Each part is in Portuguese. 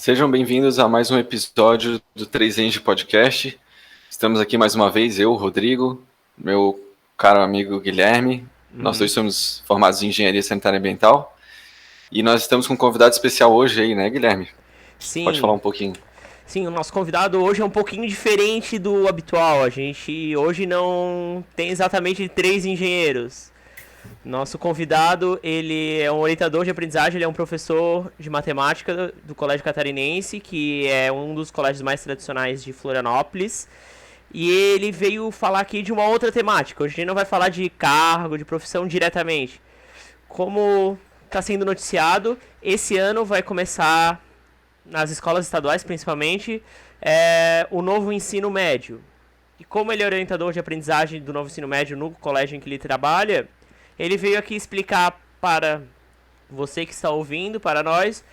Sejam bem-vindos a mais um episódio do 3Eng Podcast. Estamos aqui mais uma vez, eu, Rodrigo, meu caro amigo Guilherme. Nós dois somos formados em Engenharia Sanitária e Ambiental. E nós estamos com um convidado especial hoje aí, né, Guilherme? Pode falar Sim, um pouquinho. sim, o nosso convidado hoje é um pouquinho diferente do habitual. A gente hoje não tem exatamente 3 engenheiros. Nosso convidado, ele é um orientador de aprendizagem, ele é um professor de matemática do Colégio Catarinense, que é um dos colégios mais tradicionais de Florianópolis. E ele veio falar aqui de uma outra temática. Hoje a gente não vai falar de cargo, de profissão diretamente. Como está sendo noticiado, esse ano vai começar nas escolas estaduais principalmente, o novo ensino médio. E como ele é orientador de aprendizagem do novo ensino médio no colégio em que ele trabalha, ele veio aqui explicar para você que está ouvindo, para nós,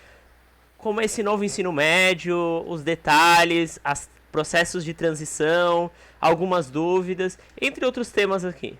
como é esse novo ensino médio, os detalhes, os processos de transição, algumas dúvidas, entre outros temas aqui.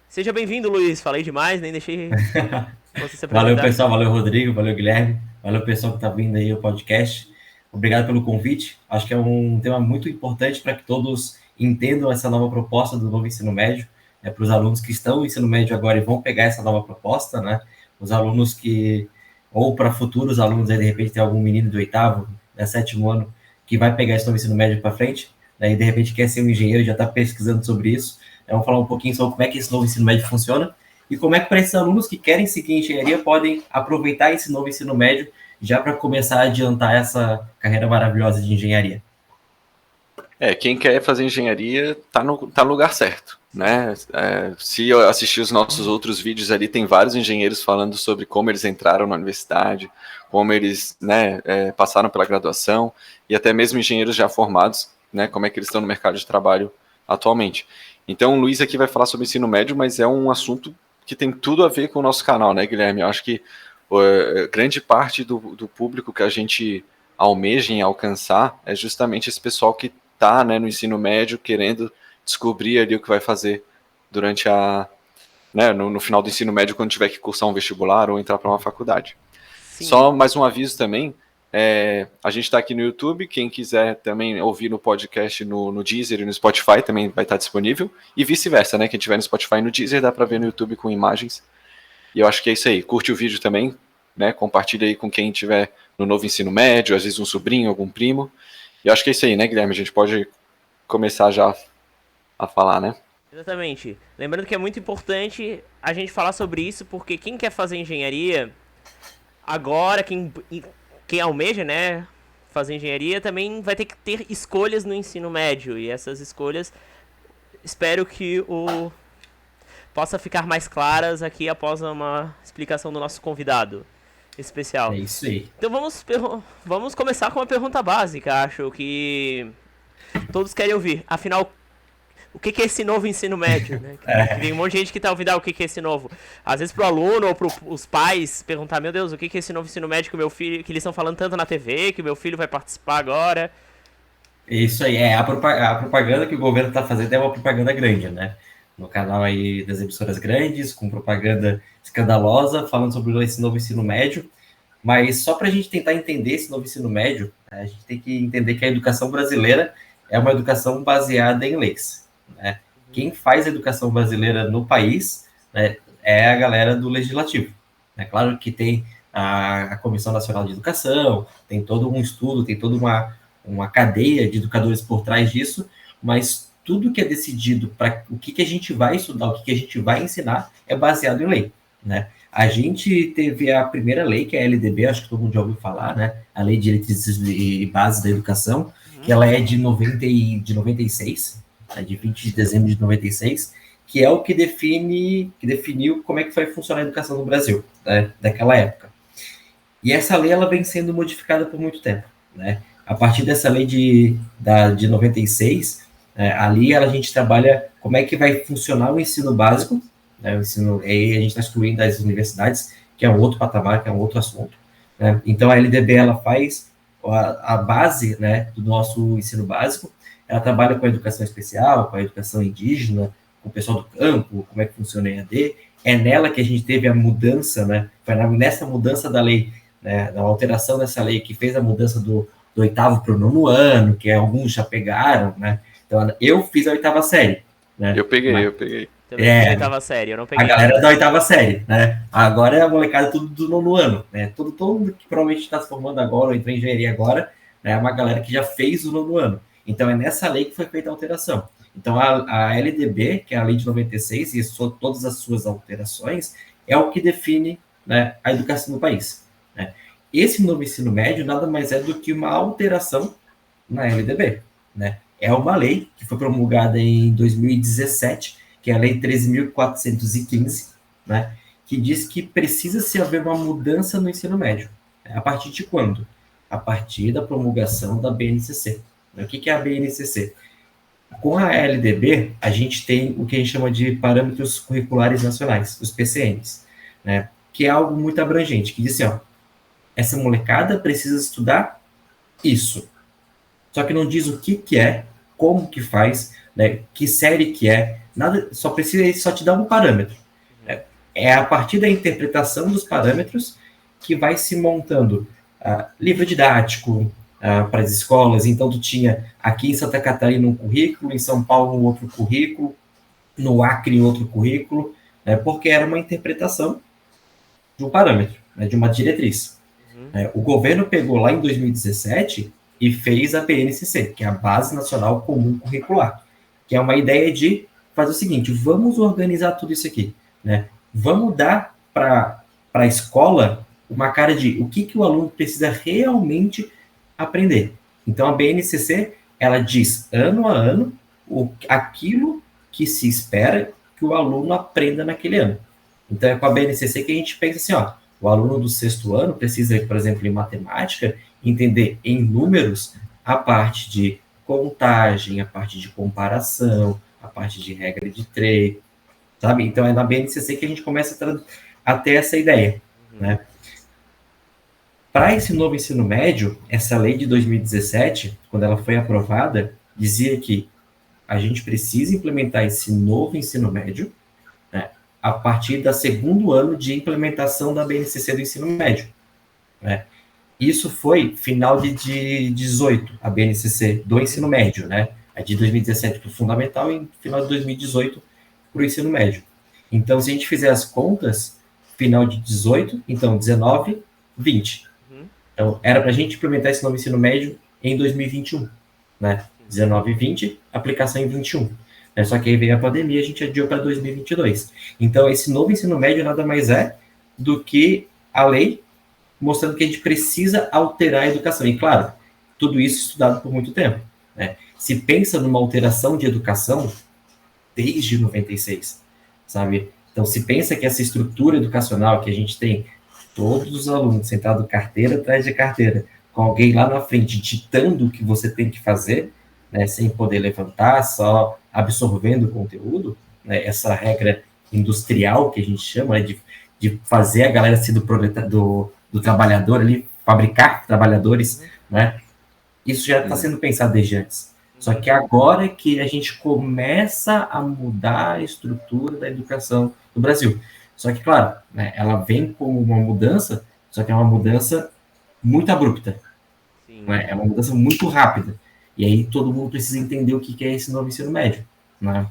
Seja bem-vindo, Luiz. Falei demais, nem deixei você se Valeu, apresentar. pessoal. Valeu, Rodrigo. Valeu, Guilherme. Valeu, pessoal que está vindo aí ao podcast. Obrigado pelo convite. Acho que é um tema muito importante para que todos entendam essa nova proposta do novo ensino médio. Para os alunos que estão no ensino médio agora e vão pegar essa nova proposta, né? Os alunos que, ou para futuros alunos, aí, de repente tem algum menino do oitavo, sétimo ano, que vai pegar esse novo ensino médio para frente, né, e de repente quer ser um engenheiro, já está pesquisando sobre isso. Vamos falar um pouquinho sobre como é que esse novo ensino médio funciona e como é que para esses alunos que querem seguir engenharia podem aproveitar esse novo ensino médio já para começar a adiantar essa carreira maravilhosa de engenharia. Quem quer fazer engenharia tá no lugar certo, né? Se eu assistir os nossos outros vídeos ali, tem vários engenheiros falando sobre como eles entraram na universidade, como eles, né, passaram pela graduação, e até mesmo engenheiros já formados, né, como é que eles estão no mercado de trabalho atualmente. Então, o Luiz aqui vai falar sobre ensino médio, mas é um assunto que tem tudo a ver com o nosso canal, né, Guilherme? Eu acho que grande parte do público que a gente almeja em alcançar é justamente esse pessoal que está, né, no ensino médio querendo descobrir ali o que vai fazer durante no final do ensino médio, quando tiver que cursar um vestibular ou entrar para uma faculdade. Sim. Só mais um aviso também, a gente está aqui no YouTube, quem quiser também ouvir no podcast no Deezer e no Spotify também vai estar disponível, e vice-versa, né, quem tiver no Spotify e no Deezer dá para ver no YouTube com imagens. E eu acho que é isso aí, curte o vídeo também, né, compartilha aí com quem tiver no novo ensino médio, às vezes um sobrinho, algum primo. E eu acho que é isso aí, né, Guilherme? A gente pode começar já a falar, né? Exatamente. Lembrando que é muito importante a gente falar sobre isso, porque quem quer fazer engenharia, agora, quem almeja, né, fazer engenharia, também vai ter que ter escolhas no ensino médio. E essas escolhas, espero que possa ficar mais claras aqui após uma explicação do nosso convidado especial. É isso aí. Então vamos começar com uma pergunta básica, acho que todos querem ouvir. Afinal, o que é esse novo ensino médio, né? Tem um monte de gente que tá ouvindo, o que é esse novo? Às vezes pro aluno ou os pais perguntar, meu Deus, o que é esse novo ensino médio que o meu filho, que eles estão falando tanto na TV, que o meu filho vai participar agora. Isso aí, a propaganda que o governo está fazendo é uma propaganda grande, né? No canal aí das emissoras grandes, com propaganda escandalosa, falando sobre esse novo ensino médio. Mas só para a gente tentar entender esse novo ensino médio, a gente tem que entender que a educação brasileira é uma educação baseada em leis, né? Quem faz a educação brasileira no país, né, é a galera do legislativo. É claro que tem a Comissão Nacional de Educação, tem todo um estudo, tem toda uma cadeia de educadores por trás disso, mas tudo que é decidido para o que a gente vai estudar, o que a gente vai ensinar, é baseado em lei, né? A gente teve a primeira lei, que é a LDB, acho que todo mundo já ouviu falar, né? A Lei de Diretrizes e Bases da Educação, que ela é de 96, né? De 20 de dezembro de 96, que é o que definiu como é que vai funcionar a educação no Brasil, né? Daquela época. E essa lei ela vem sendo modificada por muito tempo, né? A partir dessa lei de 96, ali a gente trabalha como é que vai funcionar o ensino básico, né? O ensino, aí a gente está excluindo as universidades, que é um outro patamar, que é um outro assunto, né? Então a LDB ela faz a base, né, do nosso ensino básico, ela trabalha com a educação especial, com a educação indígena, com o pessoal do campo, como é que funciona a EAD, é nela que a gente teve a mudança, né? Foi nessa mudança da lei, né, na alteração dessa lei que fez a mudança do do 8º para o 9º ano, que alguns já pegaram, né? Então, eu fiz a 8ª série. Né? Eu peguei. Também fiz a 8ª série, eu não peguei. A galera da 8ª série, né? Agora é a molecada tudo do 9º ano, né? Todo mundo que provavelmente está se formando agora ou entrou em engenharia agora, né? É uma galera que já fez o 9º ano. Então, é nessa lei que foi feita a alteração. Então, a LDB, que é a lei de 96, e todas as suas alterações, é o que define, né, a educação no país. Né? Esse novo ensino médio nada mais é do que uma alteração na LDB. Né? É uma lei que foi promulgada em 2017, que é a Lei 13.415, né, que diz que precisa-se haver uma mudança no ensino médio. A partir de quando? A partir da promulgação da BNCC. O que é a BNCC? Com a LDB, a gente tem o que a gente chama de Parâmetros Curriculares Nacionais, os PCNs, né, que é algo muito abrangente, que diz assim, ó, essa molecada precisa estudar isso. Só que não diz o que é, como que faz, né, que série que é, nada, só te dar um parâmetro. Né? É a partir da interpretação dos parâmetros que vai se montando livro didático para as escolas. Então, tu tinha aqui em Santa Catarina um currículo, em São Paulo um outro currículo, no Acre outro currículo, né, porque era uma interpretação de um parâmetro, né, de uma diretriz. O governo pegou lá em 2017 e fez a BNCC, que é a Base Nacional Comum Curricular, que é uma ideia de fazer o seguinte, vamos organizar tudo isso aqui, né? Vamos dar para a escola uma cara de o que o aluno precisa realmente aprender. Então, a BNCC, ela diz, ano a ano, aquilo que se espera que o aluno aprenda naquele ano. Então, é com a BNCC que a gente pensa assim, ó, o aluno do 6º ano precisa, por exemplo, em matemática, entender em números a parte de contagem, a parte de comparação, a parte de regra de três, sabe? Então, é na BNCC que a gente começa a ter essa ideia, né? Para esse novo ensino médio, essa lei de 2017, quando ela foi aprovada, dizia que a gente precisa implementar esse novo ensino médio, né, a partir do 2º ano de implementação da BNCC do ensino médio. Né? Isso foi final de 18, a BNCC do ensino médio, né? É de 2017 para o fundamental e final de 2018 para o ensino médio. Então, se a gente fizer as contas, final de 18, então 19, 20. Então, era para a gente implementar esse novo ensino médio em 2021, né? 19 e 20, aplicação em 21. Né? Só que aí veio a pandemia, a gente adiou para 2022. Então, esse novo ensino médio nada mais é do que a lei mostrando que a gente precisa alterar a educação. E, claro, tudo isso estudado por muito tempo. Né? Se pensa numa alteração de educação desde 96, sabe? Então, se pensa que essa estrutura educacional que a gente tem, todos os alunos sentados carteira atrás de carteira, com alguém lá na frente ditando o que você tem que fazer, né, sem poder levantar, só absorvendo o conteúdo, né, essa regra industrial que a gente chama, né, de fazer a galera ser do trabalhador ali, fabricar trabalhadores, né? Isso já está sendo pensado desde antes. Só que agora é que a gente começa a mudar a estrutura da educação no Brasil. Só que, claro, né, ela vem como uma mudança, só que é uma mudança muito abrupta. Né? É uma mudança muito rápida. E aí todo mundo precisa entender o que é esse novo ensino médio. Né?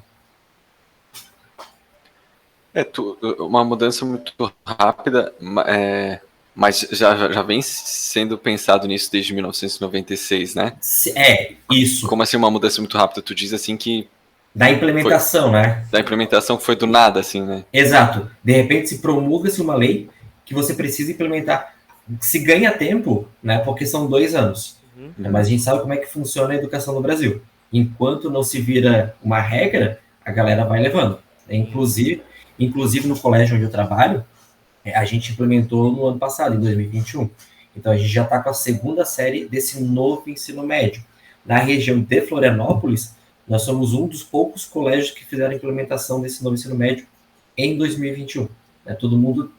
Uma mudança muito rápida, mas já vem sendo pensado nisso desde 1996, né? É, isso. Como assim uma mudança muito rápida? Tu diz assim que... Da implementação, né? Da implementação que foi do nada, assim, né? Exato. De repente se promulga-se uma lei que você precisa implementar. Se ganha tempo, né? Porque são 2 anos. Mas a gente sabe como é que funciona a educação no Brasil. Enquanto não se vira uma regra, a galera vai levando. Inclusive no colégio onde eu trabalho, a gente implementou no ano passado, em 2021. Então, a gente já está com a 2ª série desse novo ensino médio. Na região de Florianópolis, nós somos um dos poucos colégios que fizeram a implementação desse novo ensino médio em 2021. Todo mundo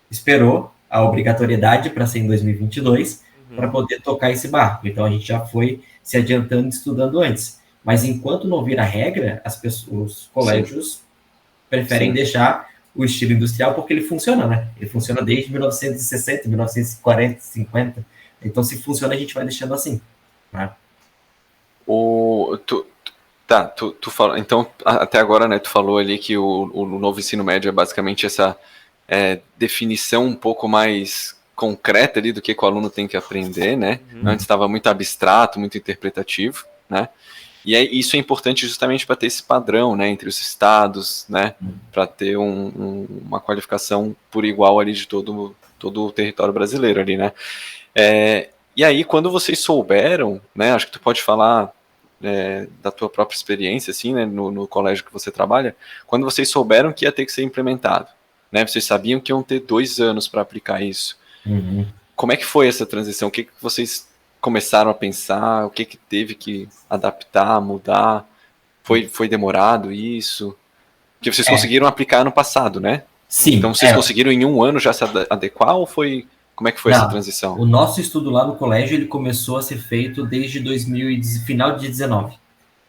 esperou a obrigatoriedade para ser em 2022, para poder tocar esse barco. Então, a gente já foi se adiantando, estudando antes. Mas, enquanto não vira regra, os colégios preferem deixar o estilo industrial porque ele funciona, né? Ele funciona desde 1960, 1940, 50, Então, se funciona, a gente vai deixando assim, né? Tu falou, então, até agora, né, tu falou ali que o novo ensino médio é basicamente essa definição um pouco mais concreta ali do que o aluno tem que aprender, né? Antes estava muito abstrato, muito interpretativo, né? E isso é importante justamente para ter esse padrão, né, entre os estados, né, para ter uma qualificação por igual ali de todo o território brasileiro ali, né? E aí, quando vocês souberam, né, acho que tu pode falar da tua própria experiência, assim, né, no colégio que você trabalha, quando vocês souberam que ia ter que ser implementado, né, vocês sabiam que iam ter 2 anos para aplicar isso. Como é que foi essa transição? O que vocês começaram a pensar? O que teve que adaptar, mudar? Foi demorado isso? Porque vocês conseguiram aplicar no passado, né? Sim. Então vocês conseguiram em 1 ano já se adequar ou foi... Como é que foi essa transição? O nosso estudo lá no colégio, ele começou a ser feito desde final de 2019.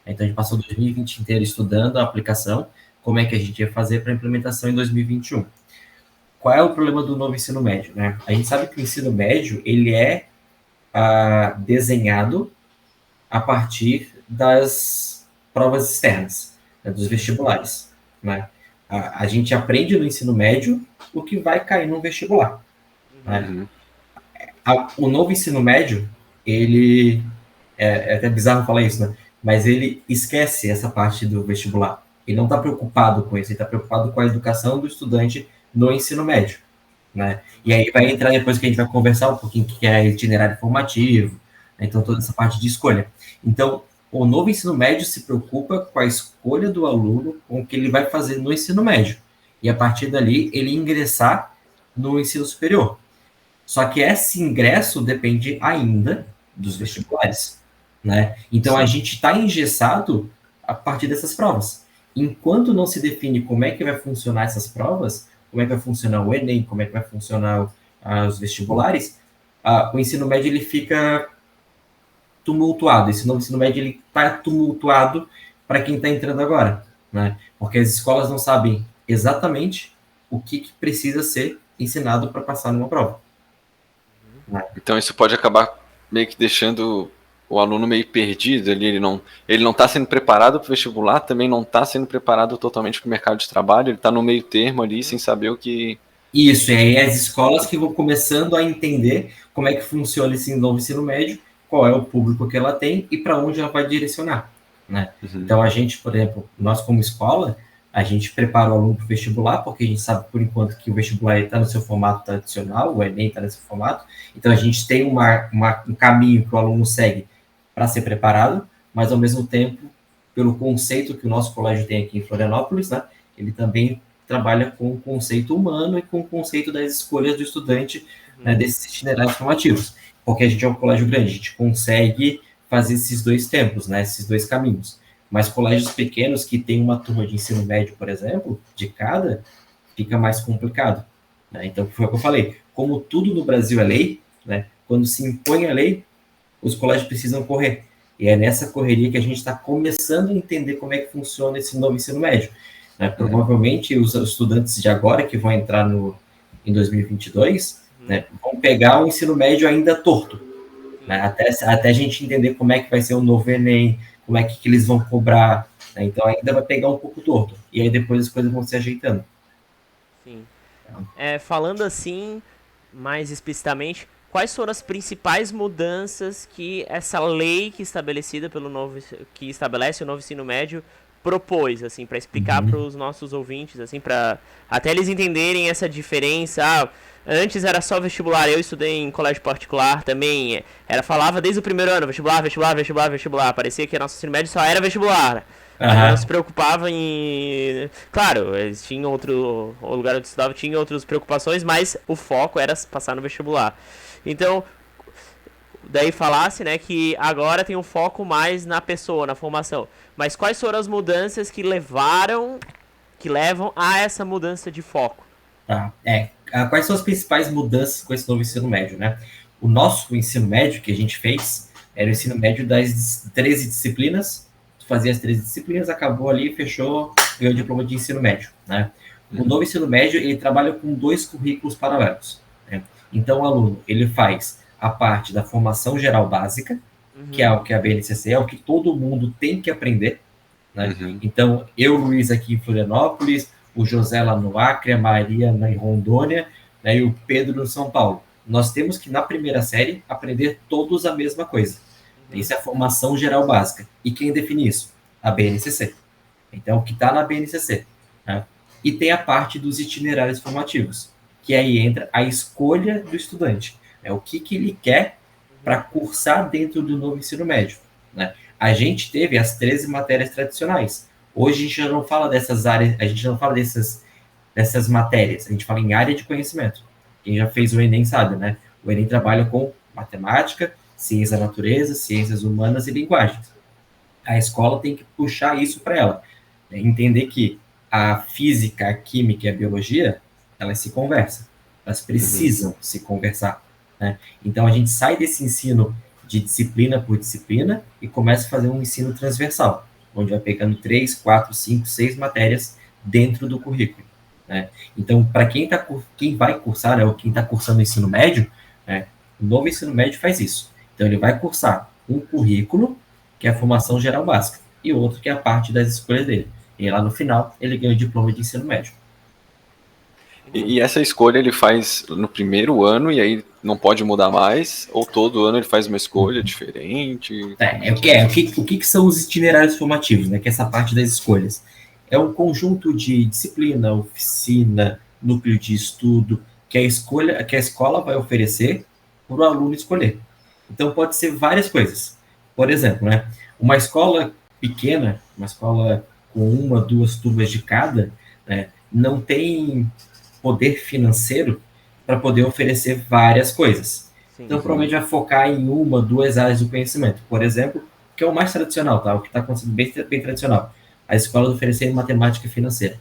Então a gente passou 2020 inteiro estudando a aplicação, como é que a gente ia fazer para a implementação em 2021. Qual é o problema do novo ensino médio, né? A gente sabe que o ensino médio, ele é desenhado a partir das provas externas, né, dos vestibulares, né? A gente aprende no ensino médio o que vai cair no vestibular, né? O novo ensino médio, ele... É até bizarro falar isso, né? Mas ele esquece essa parte do vestibular. Ele não está preocupado com isso, ele está preocupado com a educação do estudante no ensino médio, né? E aí vai entrar depois que a gente vai conversar um pouquinho o que é itinerário formativo, né? Então toda essa parte de escolha. Então, o novo ensino médio se preocupa com a escolha do aluno, com o que ele vai fazer no ensino médio. E a partir dali, ele ingressar no ensino superior. Só que esse ingresso depende ainda dos vestibulares, né? Então, a gente está engessado a partir dessas provas. Enquanto não se define como é que vai funcionar essas provas, como é que vai funcionar o Enem, como é que vai funcionar os vestibulares, o ensino médio ele fica tumultuado. Esse novo ensino médio ele está tumultuado para quem está entrando agora, né? Porque as escolas não sabem exatamente o que precisa ser ensinado para passar numa prova. Então isso pode acabar meio que deixando o aluno meio perdido ali, ele não está sendo preparado para o vestibular, também não está sendo preparado totalmente para o mercado de trabalho, ele está no meio termo ali, sem saber o que... Isso, e aí as escolas que vão começando a entender como é que funciona esse novo ensino médio, qual é o público que ela tem e para onde ela vai direcionar, né? Então a gente, por exemplo, nós como escola, a gente prepara o aluno para o vestibular, porque a gente sabe, por enquanto, que o vestibular está no seu formato tradicional, o Enem está nesse formato, então a gente tem um caminho que o aluno segue para ser preparado, mas, ao mesmo tempo, pelo conceito que o nosso colégio tem aqui em Florianópolis, né, ele também trabalha com o conceito humano e com o conceito das escolhas do estudante, né, desses itinerários formativos, porque a gente é um colégio grande, a gente consegue fazer esses 2 tempos, né, esses 2 caminhos. Mas colégios pequenos que tem uma turma de ensino médio, por exemplo, de cada, fica mais complicado, né? Então, foi o que eu falei. Como tudo no Brasil é lei, né? Quando se impõe a lei, os colégios precisam correr. E é nessa correria que a gente está começando a entender como é que funciona esse novo ensino médio, né? Provavelmente, os estudantes de agora, que vão entrar em 2022, né, vão pegar o ensino médio ainda torto, né? Até a gente entender como é que vai ser o novo Enem, como é que eles vão cobrar, né? Então ainda vai pegar um pouco torto, e aí depois as coisas vão se ajeitando. Sim. Falando assim, mais explicitamente, quais foram as principais mudanças que essa lei que estabelece o novo ensino médio propôs, assim, para explicar para os nossos ouvintes, assim, para até eles entenderem essa diferença. Antes era só vestibular, eu estudei em colégio particular também, falava desde o primeiro ano, vestibular, parecia que nosso ensino médio só era vestibular, né? Não se preocupava em... Claro, eles tinham o lugar onde estudava tinha outras preocupações, mas o foco era passar no vestibular. Então, daí falasse, né, que agora tem um foco mais na pessoa, na formação. Mas quais foram as mudanças que levam a essa mudança de foco? Quais são as principais mudanças com esse novo ensino médio, né? O nosso ensino médio que a gente fez era o ensino médio das 13 disciplinas, tu fazia as 13 disciplinas, acabou ali, fechou, ganhou o diploma de ensino médio, né? O novo ensino médio, ele trabalha com 2 currículos paralelos, né? Então, o aluno, ele faz a parte da formação geral básica, que é o que a BNCC é o que todo mundo tem que aprender, né? Então, eu, Luiz, aqui em Florianópolis, o José lá no Acre, a Maria em Rondônia, né, e o Pedro no São Paulo. Nós temos que, na primeira série, aprender todos a mesma coisa. Isso é a formação geral básica. E quem define isso? A BNCC. Então, o que está na BNCC. Né? E tem a parte dos itinerários formativos, que aí entra a escolha do estudante. Né? O que ele quer para cursar dentro do novo ensino médio. Né? A gente teve as 13 matérias tradicionais. Hoje a gente já não fala dessas áreas, a gente não fala dessas matérias, a gente fala em área de conhecimento. Quem já fez o Enem sabe, né? O Enem trabalha com matemática, ciência da natureza, ciências humanas e linguagem. A escola tem que puxar isso para ela. Né? Entender que a física, a química e a biologia, elas se conversam. Elas precisam se conversar. Né? Então, a gente sai desse ensino de disciplina por disciplina e começa a fazer um ensino transversal, onde vai pegando 3, 4, 5, 6 matérias dentro do currículo. Né? Então, para quem vai cursar, né, ou quem está cursando o ensino médio, né, o novo ensino médio faz isso. Então, ele vai cursar um currículo, que é a formação geral básica, e outro que é a parte das escolhas dele. E lá no final, ele ganha o diploma de ensino médio. E essa escolha ele faz no primeiro ano e aí não pode mudar mais? Ou todo ano ele faz uma escolha diferente? O que são os itinerários formativos, né? Que é essa parte das escolhas. É um conjunto de disciplina, oficina, núcleo de estudo, que a escola vai oferecer para o aluno escolher. Então, pode ser várias coisas. Por exemplo, né? Uma escola pequena, uma escola com 1, 2 turmas de cada, né, não tem poder financeiro para poder oferecer várias coisas. Sim, então, provavelmente vai focar em 1, 2 áreas do conhecimento. Por exemplo, que é o mais tradicional, tá? O que está acontecendo bem tradicional. A escola oferecendo matemática financeira.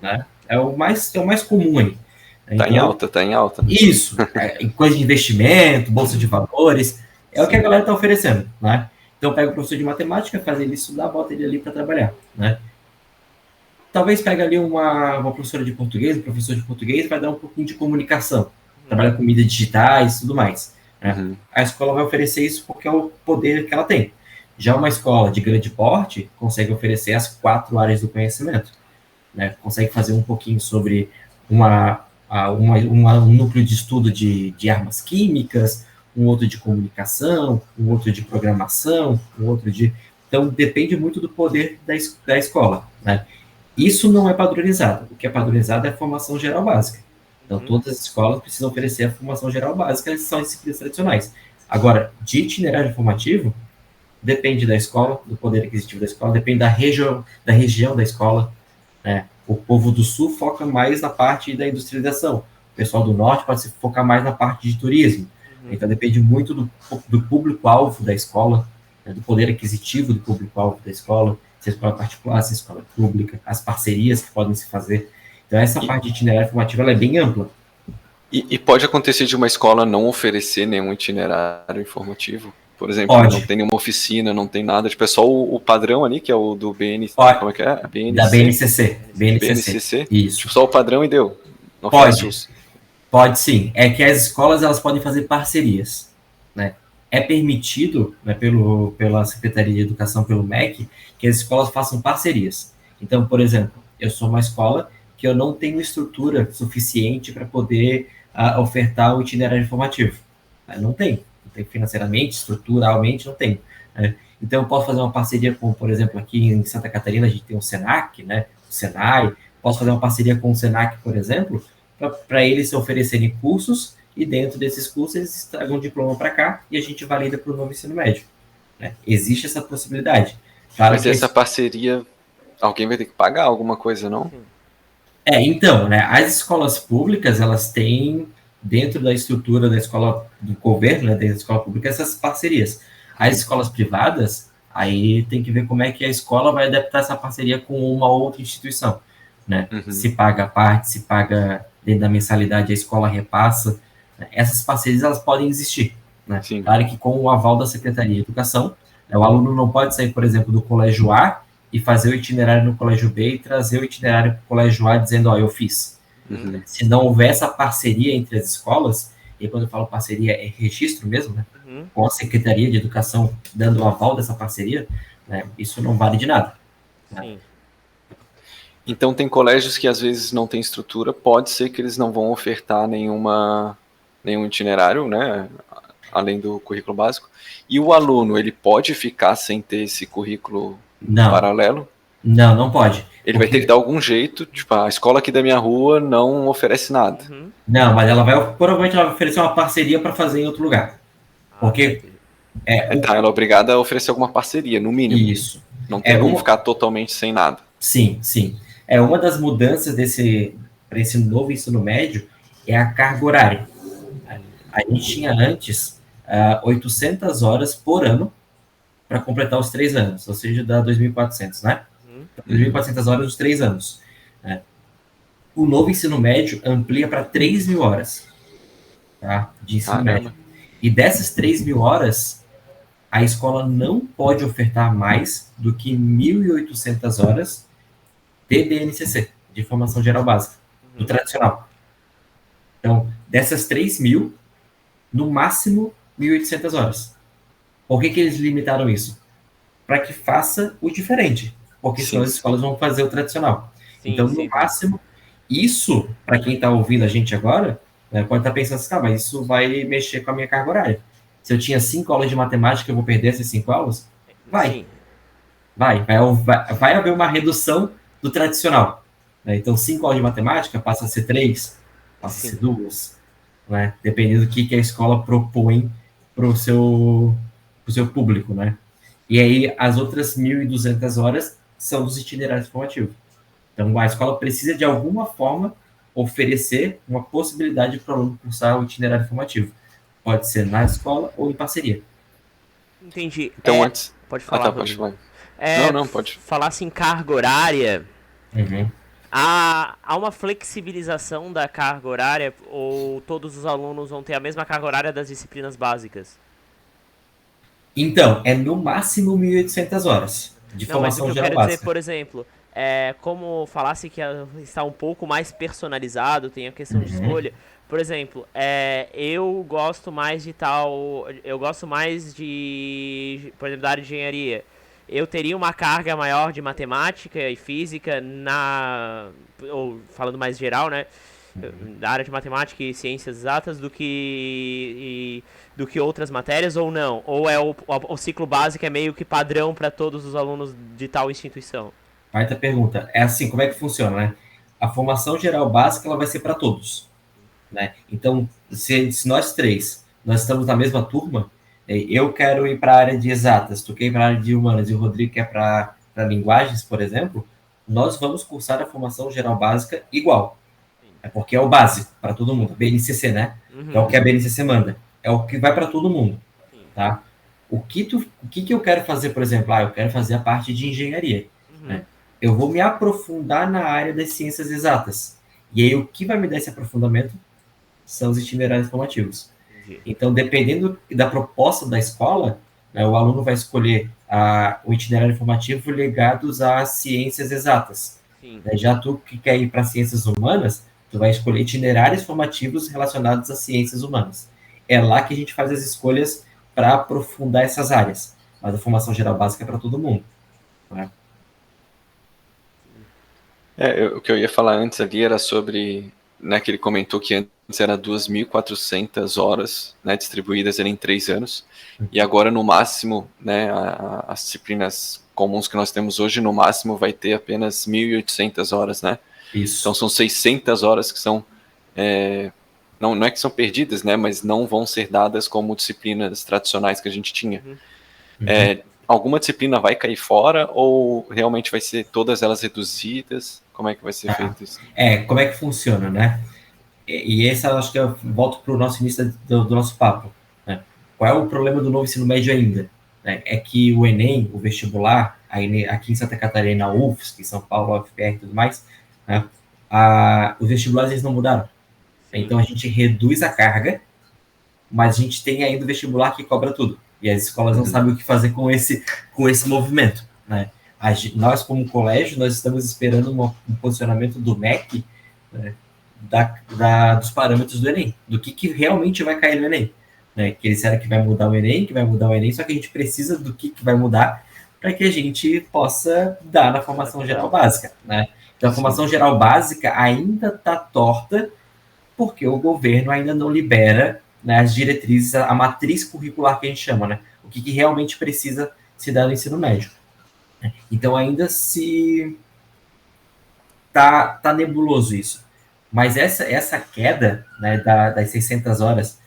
Né? É o mais comum aí. Então, tá em alta. Isso. Coisa de investimento, bolsa de valores. É o que a galera está oferecendo. Né? Então, pega o professor de matemática, faz ele estudar, bota ele ali para trabalhar. Né? Talvez pegue ali uma professora de português, um professor de português, vai dar um pouquinho de comunicação. Trabalha com mídias digitais e tudo mais. Né? A escola vai oferecer isso porque é o poder que ela tem. Já uma escola de grande porte consegue oferecer as 4 áreas do conhecimento. Né? Consegue fazer um pouquinho sobre um núcleo de estudo de armas químicas, um outro de comunicação, um outro de programação, um outro de... Então, depende muito do poder da escola. Né? Isso não é padronizado. O que é padronizado é a formação geral básica. Então, todas as escolas precisam oferecer a formação geral básica, que são disciplinas tradicionais. Agora, de itinerário formativo, depende da escola, do poder aquisitivo da escola, depende da região da escola. Né? O povo do Sul foca mais na parte da industrialização. O pessoal do Norte pode se focar mais na parte de turismo. Então, depende muito do público-alvo da escola, né? Do poder aquisitivo do público-alvo da escola, se é escola particular, se é escola pública, as parcerias que podem se fazer. Então, essa parte de itinerário formativo ela é bem ampla. E pode acontecer de uma escola não oferecer nenhum itinerário informativo? Por exemplo, não tem nenhuma oficina, não tem nada. Tipo, é só o padrão ali, que é o do BNCC. Como é que é? Da BNCC. BNCC? Isso. Tipo, só o padrão e deu. Não Pode sim. É que as escolas elas podem fazer parcerias. Né? É permitido, né, pela Secretaria de Educação, pelo MEC, que as escolas façam parcerias. Então, por exemplo, eu sou uma escola que eu não tenho estrutura suficiente para poder ofertar o itinerário informativo. Não tem financeiramente, estruturalmente, não tem. Né? Então, eu posso fazer uma parceria com, por exemplo, aqui em Santa Catarina, a gente tem o SENAC, né? O SENAI, posso fazer uma parceria com o SENAC, por exemplo, para eles se oferecerem cursos, e dentro desses cursos eles tragam um diploma para cá, e a gente valida para o novo ensino médio. Né? Existe essa possibilidade. Claro. Mas essa parceria, alguém vai ter que pagar alguma coisa, não? Então, né, as escolas públicas, elas têm, dentro da estrutura da escola do governo, né, dentro da escola pública, essas parcerias. As escolas privadas, aí tem que ver como é que a escola vai adaptar essa parceria com uma outra instituição. Né? Se paga a parte, se paga dentro da mensalidade, a escola repassa. Né? Essas parcerias, elas podem existir. Né? Claro que com o aval da Secretaria de Educação, né, o aluno não pode sair, por exemplo, do colégio A e fazer o itinerário no colégio B e trazer o itinerário para o colégio A dizendo, eu fiz. Se não houver essa parceria entre as escolas, e quando eu falo parceria é registro mesmo, né? Uhum. Com a Secretaria de Educação dando o aval dessa parceria, né? Isso não vale de nada. Né? Sim. Então tem colégios que às vezes não têm estrutura, pode ser que eles não vão ofertar nenhum itinerário, né, além do currículo básico. E o aluno, ele pode ficar sem ter esse currículo paralelo? Não pode. Ele vai ter que dar algum jeito, tipo, a escola aqui da minha rua não oferece nada. Uhum. Não, mas provavelmente ela vai oferecer uma parceria para fazer em outro lugar. Porque Ela é obrigada a oferecer alguma parceria, no mínimo. Isso. Não tem como ficar totalmente sem nada. Sim. Uma das mudanças para esse novo ensino médio é a carga horária. A gente tinha antes 800 horas por ano para completar os 3 anos, ou seja, dá 2.400, né? 2.400 horas nos 3 anos. Né? O novo ensino médio amplia para 3.000 horas, tá? De ensino médio. E dessas 3.000 horas, a escola não pode ofertar mais do que 1.800 horas de BNCC, de formação geral básica, do tradicional. Então, dessas 3.000, no máximo 1.800 horas. Por que eles limitaram isso? Para que faça o diferente, porque senão as escolas vão fazer o tradicional. Então, no máximo, isso, para quem está ouvindo a gente agora, pode estar pensando assim, mas isso vai mexer com a minha carga horária. Se eu tinha 5 aulas de matemática, eu vou perder essas 5 aulas? Vai haver uma redução do tradicional. Né? Então, 5 aulas de matemática passa a ser 3, passa a ser 2, né? Dependendo do que a escola propõe para o seu público. Né? E aí, as outras 1.200 horas são dos itinerários formativos. Então, a escola precisa, de alguma forma, oferecer uma possibilidade para o aluno cursar o itinerário formativo. Pode ser na escola ou em parceria. Entendi. Então, antes... Pode falar, pode falar. Não, pode. Falasse em carga horária, Uhum. há uma flexibilização da carga horária ou todos os alunos vão ter a mesma carga horária das disciplinas básicas? Então, é no máximo 1.800 horas de formação mas o que eu geral quero básica. dizer, por exemplo, como falasse que está um pouco mais personalizado, tem a questão de escolha. Por exemplo, eu gosto mais de por exemplo, da área de engenharia. Eu teria uma carga maior de matemática e física ou falando mais geral, né, da área de matemática e ciências exatas do que outras matérias ou não? Ou o ciclo básico é meio que padrão para todos os alunos de tal instituição? Quarta pergunta. É assim, como é que funciona, né? A formação geral básica, ela vai ser para todos. Né? Então, se nós três, nós estamos na mesma turma, eu quero ir para a área de exatas, tu quer ir para a área de humanas e o Rodrigo quer para linguagens, por exemplo, nós vamos cursar a formação geral básica igual. É porque é o básico para todo mundo. BNCC, né? É o que a BNCC manda. É o que vai para todo mundo. Tá? O que eu quero fazer, por exemplo? Eu quero fazer a parte de engenharia. Né? Eu vou me aprofundar na área das ciências exatas. E aí, o que vai me dar esse aprofundamento são os itinerários formativos. Então, dependendo da proposta da escola, né, o aluno vai escolher o itinerário formativo ligados às ciências exatas. Né? Já tu que quer ir para ciências humanas, tu vai escolher itinerários formativos relacionados às ciências humanas. É lá que a gente faz as escolhas para aprofundar essas áreas. Mas a formação geral básica é para todo mundo. Né? O que eu ia falar antes ali era sobre, né, que ele comentou que antes era 2.400 horas, né, distribuídas em 3 anos, e agora no máximo, né, as disciplinas comuns que nós temos hoje, no máximo vai ter apenas 1.800 horas, né? Isso. Então são 600 horas que são, não é que são perdidas, né, mas não vão ser dadas como disciplinas tradicionais que a gente tinha. Alguma disciplina vai cair fora ou realmente vai ser todas elas reduzidas? Como é que vai ser feito isso? Como é que funciona, né? E essa, acho que eu volto para o nosso início do nosso papo. Né? Qual é o problema do novo ensino médio ainda? Né? É que o Enem, o vestibular, aqui em Santa Catarina, a UFSC, em São Paulo, a UFPR e tudo mais, né? Os vestibulares eles não mudaram. Então a gente reduz a carga, mas a gente tem ainda o vestibular que cobra tudo. E as escolas não sabem o que fazer com esse movimento. Né? Nós, como colégio, nós estamos esperando um posicionamento do MEC, né, dos parâmetros do Enem, do que realmente vai cair no Enem. Né? Que eles disseram que vai mudar o Enem, só que a gente precisa do que vai mudar para que a gente possa dar na formação geral básica. Né? Então, a formação geral básica ainda está torta porque o governo ainda não libera, né, as diretrizes, a matriz curricular que a gente chama, né? O que realmente precisa se dar no ensino médio. Então, ainda se tá nebuloso isso. Mas essa queda, né, das 600 horas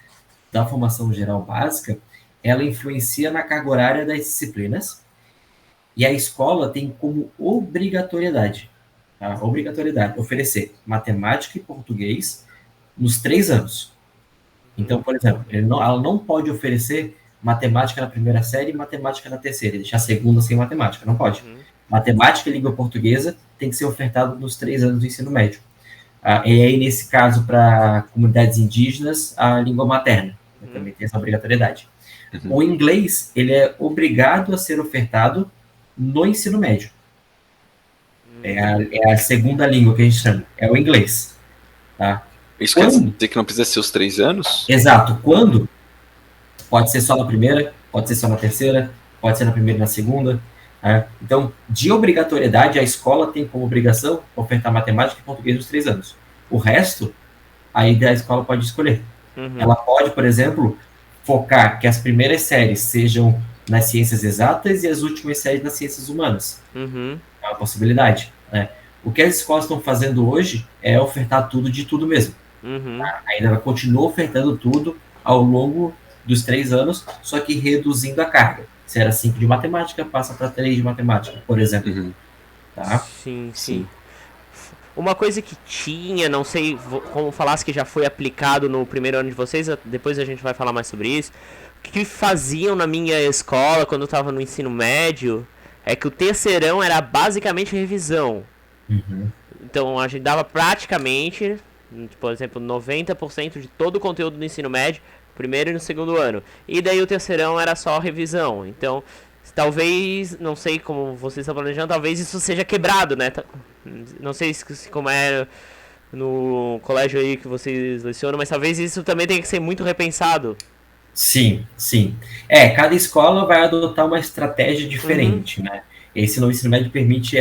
da formação geral básica, ela influencia na carga horária das disciplinas e a escola tem como obrigatoriedade oferecer matemática e português nos 3 anos. Então, por exemplo, ela não pode oferecer matemática na primeira série e matemática na terceira, e deixar a segunda sem matemática, não pode. Matemática e língua portuguesa tem que ser ofertado nos 3 anos do ensino médio. E aí, nesse caso, para comunidades indígenas, a língua materna também tem essa obrigatoriedade. O inglês, ele é obrigado a ser ofertado no ensino médio. É a segunda língua que a gente chama, é o inglês. Tá? Isso quer dizer que não precisa ser os 3 anos? Exato. Quando? Pode ser só na primeira, pode ser só na terceira, pode ser na primeira e na segunda. Então, de obrigatoriedade, a escola tem como obrigação ofertar matemática e português nos 3 anos. O resto, aí a escola pode escolher. Ela pode, por exemplo, focar que as primeiras séries sejam nas ciências exatas e as últimas séries nas ciências humanas. É uma possibilidade. Né? O que as escolas estão fazendo hoje é ofertar tudo de tudo mesmo. Ainda vai continuar ofertando tudo ao longo dos 3 anos, só que reduzindo a carga. Se era 5 de matemática, passa para 3 de matemática, por exemplo. Tá? Sim. Uma coisa que tinha, não sei como falasse que já foi aplicado no primeiro ano de vocês, depois a gente vai falar mais sobre isso, que faziam na minha escola, quando eu estava no ensino médio, é que o terceirão era basicamente revisão. Então a gente dava praticamente, por exemplo, 90% de todo o conteúdo do ensino médio, primeiro e no segundo ano. E daí o terceirão era só revisão. Então, talvez, não sei como vocês estão planejando, talvez isso seja quebrado, né? Não sei como é no colégio aí que vocês lecionam, mas talvez isso também tenha que ser muito repensado. Sim. Cada escola vai adotar uma estratégia diferente, né? Esse novo ensino médio permite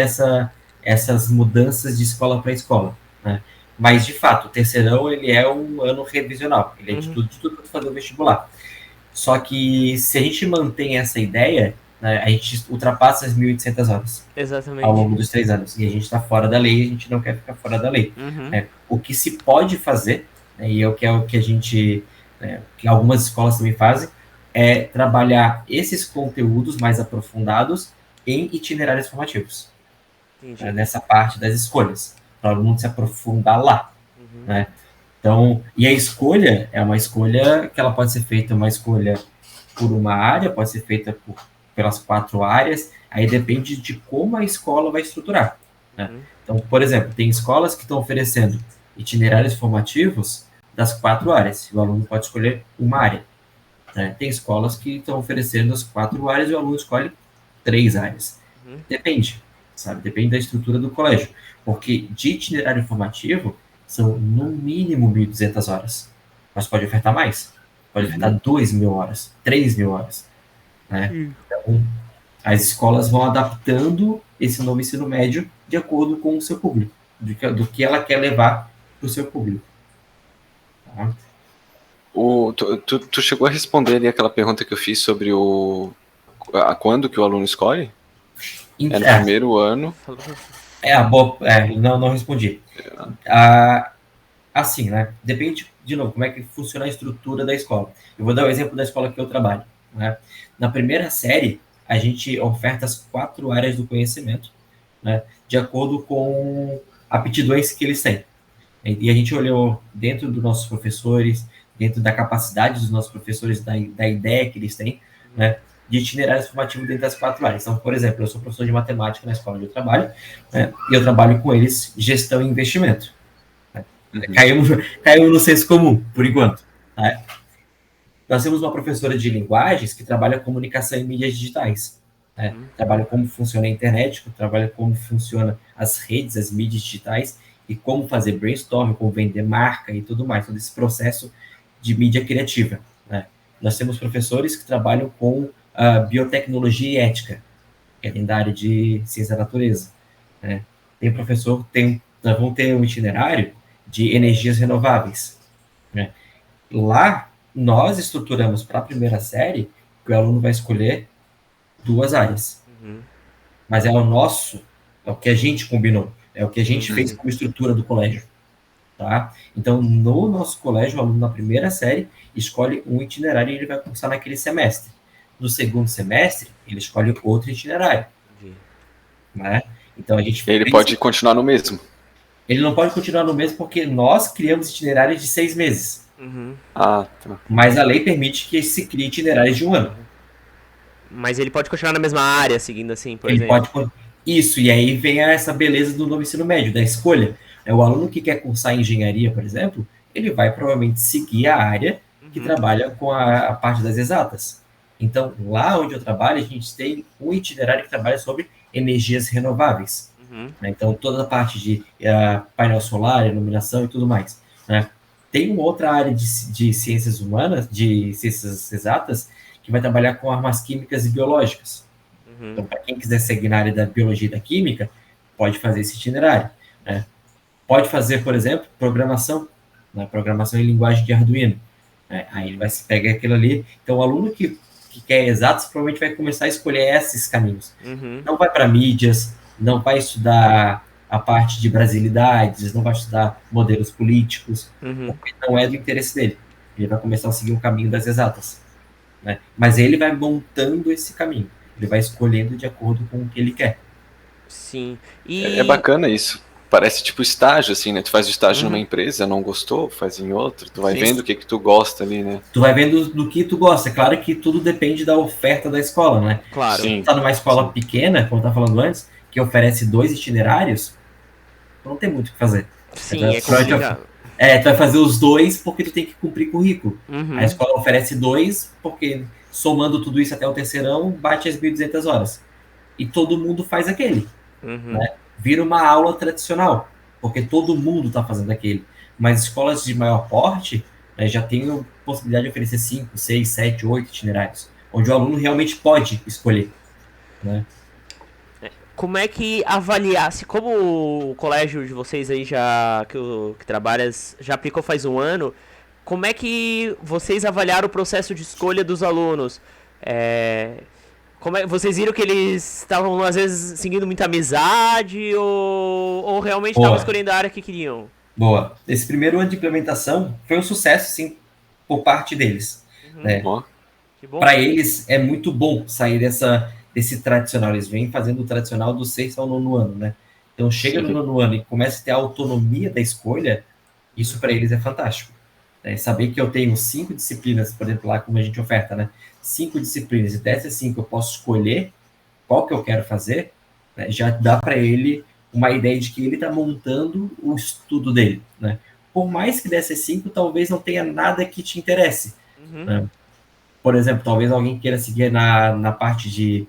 essas mudanças de escola para escola, né? Mas, de fato, o terceirão, ele é um ano revisional. Ele é de tudo para fazer o vestibular. Só que, se a gente mantém essa ideia, né, a gente ultrapassa as 1.800 horas. Exatamente. Ao longo dos 3 anos. E a gente está fora da lei, a gente não quer ficar fora da lei. O que se pode fazer, né, e é o que a gente... que algumas escolas também fazem, é trabalhar esses conteúdos mais aprofundados em itinerários formativos. Nessa parte das escolhas. Para o aluno se aprofundar lá. Né? Então, e a escolha é uma escolha que ela pode ser feita uma escolha por uma área, pode ser feita pelas 4 áreas, aí depende de como a escola vai estruturar. Né? Então, por exemplo, tem escolas que estão oferecendo itinerários formativos das 4 áreas, e o aluno pode escolher uma área. Né? Tem escolas que estão oferecendo as 4 áreas e o aluno escolhe 3 áreas. Depende, sabe? Depende da estrutura do colégio. Porque de itinerário formativo são no mínimo 1.200 horas. Mas pode ofertar mais. Pode ofertar 2.000 horas, 3.000 horas. Né? Então, as escolas vão adaptando esse novo ensino médio de acordo com o seu público, do que ela quer levar para o seu público. Tá? Tu chegou a responder ali aquela pergunta que eu fiz sobre quando que o aluno escolhe? É no primeiro ano. Não respondi. Assim, né? Depende, de novo, como é que funciona a estrutura da escola. Eu vou dar o exemplo da escola que eu trabalho. Né? Na primeira série, a gente oferta as 4 áreas do conhecimento, né? De acordo com aptidões que eles têm. E a gente olhou dentro dos nossos professores, dentro da capacidade dos nossos professores, da ideia que eles têm, né? De itinerários formativos dentro das 4 áreas. Então, por exemplo, eu sou professor de matemática na escola onde eu trabalho, né, e eu trabalho com eles gestão e investimento. Né? Caiu no senso comum, por enquanto. Né? Nós temos uma professora de linguagens que trabalha comunicação em mídias digitais. Né? Trabalha como funciona a internet, trabalha como funciona as redes, as mídias digitais, e como fazer brainstorm, como vender marca e tudo mais, todo esse processo de mídia criativa, né? Nós temos professores que trabalham com biotecnologia e ética, que é dentro da área de ciência da natureza, né? Tem professor, nós vamos ter um itinerário de energias renováveis, né? Lá, nós estruturamos para a primeira série que o aluno vai escolher 2 áreas. Mas é o nosso, é o que a gente combinou, é o que a gente fez como estrutura do colégio, tá? Então, no nosso colégio, o aluno na primeira série escolhe um itinerário e ele vai cursar naquele semestre. No segundo semestre, ele escolhe outro itinerário, né? Então, a gente... Ele pode continuar no mesmo. Ele não pode continuar no mesmo porque nós criamos itinerários de 6 meses. Ah, tá. Mas a lei permite que se crie itinerários de 1 ano. Mas ele pode continuar na mesma área, seguindo assim, por Ele exemplo? pode... Isso, e aí vem essa beleza do novo ensino médio, da escolha. O aluno que quer cursar engenharia, por exemplo, ele vai provavelmente seguir a área que trabalha com a parte das exatas. Então, lá onde eu trabalho, a gente tem um itinerário que trabalha sobre energias renováveis. Né? Então, toda a parte de painel solar, iluminação e tudo mais. Né? Tem uma outra área de ciências humanas, de ciências exatas, que vai trabalhar com armas químicas e biológicas. Então, para quem quiser seguir na área da biologia e da química, pode fazer esse itinerário, né? Pode fazer, por exemplo, programação, né? Programação em linguagem de Arduino, né? Aí ele vai se pegar aquilo ali. Então, o aluno que quer exatos provavelmente vai começar a escolher esses caminhos. Não vai para mídias, não vai estudar a parte de brasilidades, não vai estudar modelos políticos, porque não é do interesse dele. Ele vai começar a seguir o caminho das exatas, né? Mas ele vai montando esse caminho. Ele vai escolhendo de acordo com o que ele quer. Sim. É bacana isso. Parece tipo estágio, assim, né? Tu faz o estágio numa empresa, não gostou, faz em outra. Tu vai vendo o que tu gosta ali, né? Tu vai vendo do que tu gosta. É claro que tudo depende da oferta da escola, né? Claro. Se tu tá numa escola pequena, como eu tava falando antes, que oferece 2 itinerários, tu não tem muito o que fazer. Sim, é complicado. Tu vai fazer os 2 porque tu tem que cumprir currículo. A escola oferece 2 porque, somando tudo isso até o terceirão, bate as 1.200 horas. E todo mundo faz aquele. Né? Vira uma aula tradicional, porque todo mundo está fazendo aquele. Mas escolas de maior porte, né, já tem a possibilidade de oferecer 5, 6, 7, 8 itinerários, onde o aluno realmente pode escolher. Né? Como é que avaliasse, como o colégio de vocês aí que trabalhas já aplicou faz 1 ano, como é que vocês avaliaram o processo de escolha dos alunos? Vocês viram que eles estavam, às vezes, seguindo muita amizade ou realmente estavam escolhendo a área que queriam? Boa. Esse primeiro ano de implementação foi um sucesso, sim, por parte deles. Né? Para eles, é muito bom sair desse tradicional. Eles vêm fazendo o tradicional do 6º ao 9º ano, né? Então, chega no 9º ano e começa a ter a autonomia da escolha, isso para eles é fantástico. Né? Saber que eu tenho 5 disciplinas, por exemplo, lá como a gente oferta, né? 5 disciplinas, e dessas 5 eu posso escolher qual que eu quero fazer, né? Já dá para ele uma ideia de que ele está montando o estudo dele, né? Por mais que dessas 5, talvez não tenha nada que te interesse. Né? Por exemplo, talvez alguém queira seguir na parte de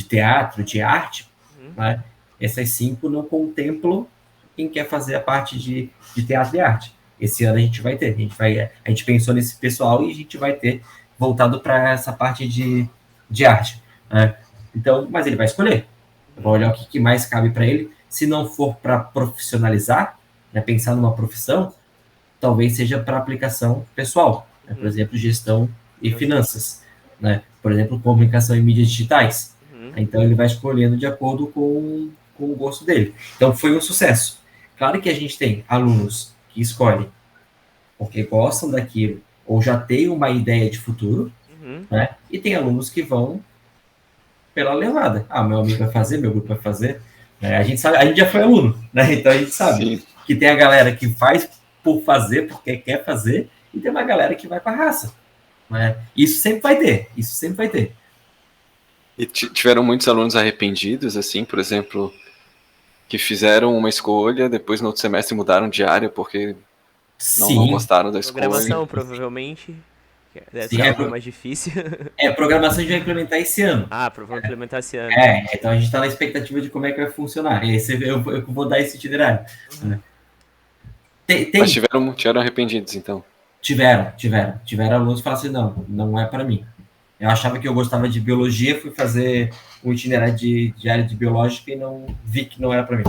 teatro, de arte, né? Essas 5 não contemplam quem quer fazer a parte de teatro e arte. Esse ano a gente vai ter, a gente pensou nesse pessoal e a gente vai ter voltado para essa parte de arte. Né? Então, mas ele vai escolher. Vai olhar o que mais cabe para ele. Se não for para profissionalizar, né, pensar numa profissão, talvez seja para aplicação pessoal. Né? Por exemplo, gestão e finanças. Né? Por exemplo, comunicação e mídias digitais. Então, ele vai escolhendo de acordo com o gosto dele. Então, foi um sucesso. Claro que a gente tem alunos que escolhem porque gostam daquilo ou já têm uma ideia de futuro, né? E tem alunos que vão pela levada. Meu amigo vai fazer, meu grupo vai fazer. Né? A gente sabe, a gente já foi aluno, né? Então a gente sabe que tem a galera que faz por fazer, porque quer fazer, e tem uma galera que vai com a raça. Né? Isso sempre vai ter. E tiveram muitos alunos arrependidos, assim, por exemplo, que fizeram uma escolha, depois no outro semestre mudaram de área porque não gostaram da escolha. Programação, provavelmente. Deve ser algo mais difícil. Programação a gente vai implementar esse ano. Provavelmente implementar esse ano. Então a gente está na expectativa de como é que vai funcionar. E aí eu vou dar esse itinerário. Né? Mas tiveram arrependidos, então. Tiveram alunos que falaram assim, não é para mim. Eu achava que eu gostava de biologia, fui fazer um itinerário de área de biológica e não vi que não era para mim.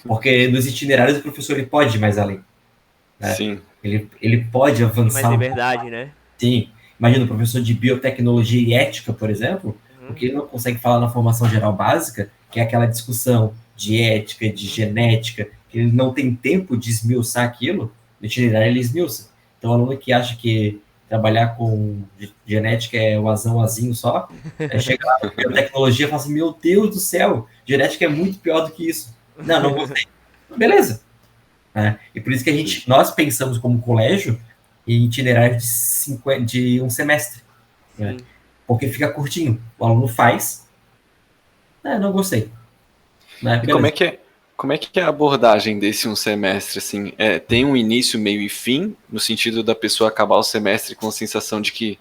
Porque nos itinerários o professor ele pode ir mais além. Né? Sim. Ele pode avançar. Tem mais liberdade, né? Sim. Imagina o professor de biotecnologia e ética, por exemplo, porque ele não consegue falar na formação geral básica, que é aquela discussão de ética, de genética, que ele não tem tempo de esmiuçar aquilo, no itinerário ele esmiuça. Então, o aluno que acha que trabalhar com genética é o azinho só, chega lá na biotecnologia e fala assim, meu Deus do céu, genética é muito pior do que isso. Não gostei. Beleza. E por isso que nós pensamos como colégio em itinerário de um semestre. Né? Porque fica curtinho. O aluno faz. Não gostei. E como é que é a abordagem desse um semestre? Assim, tem um início, meio e fim, no sentido da pessoa acabar o semestre com a sensação de que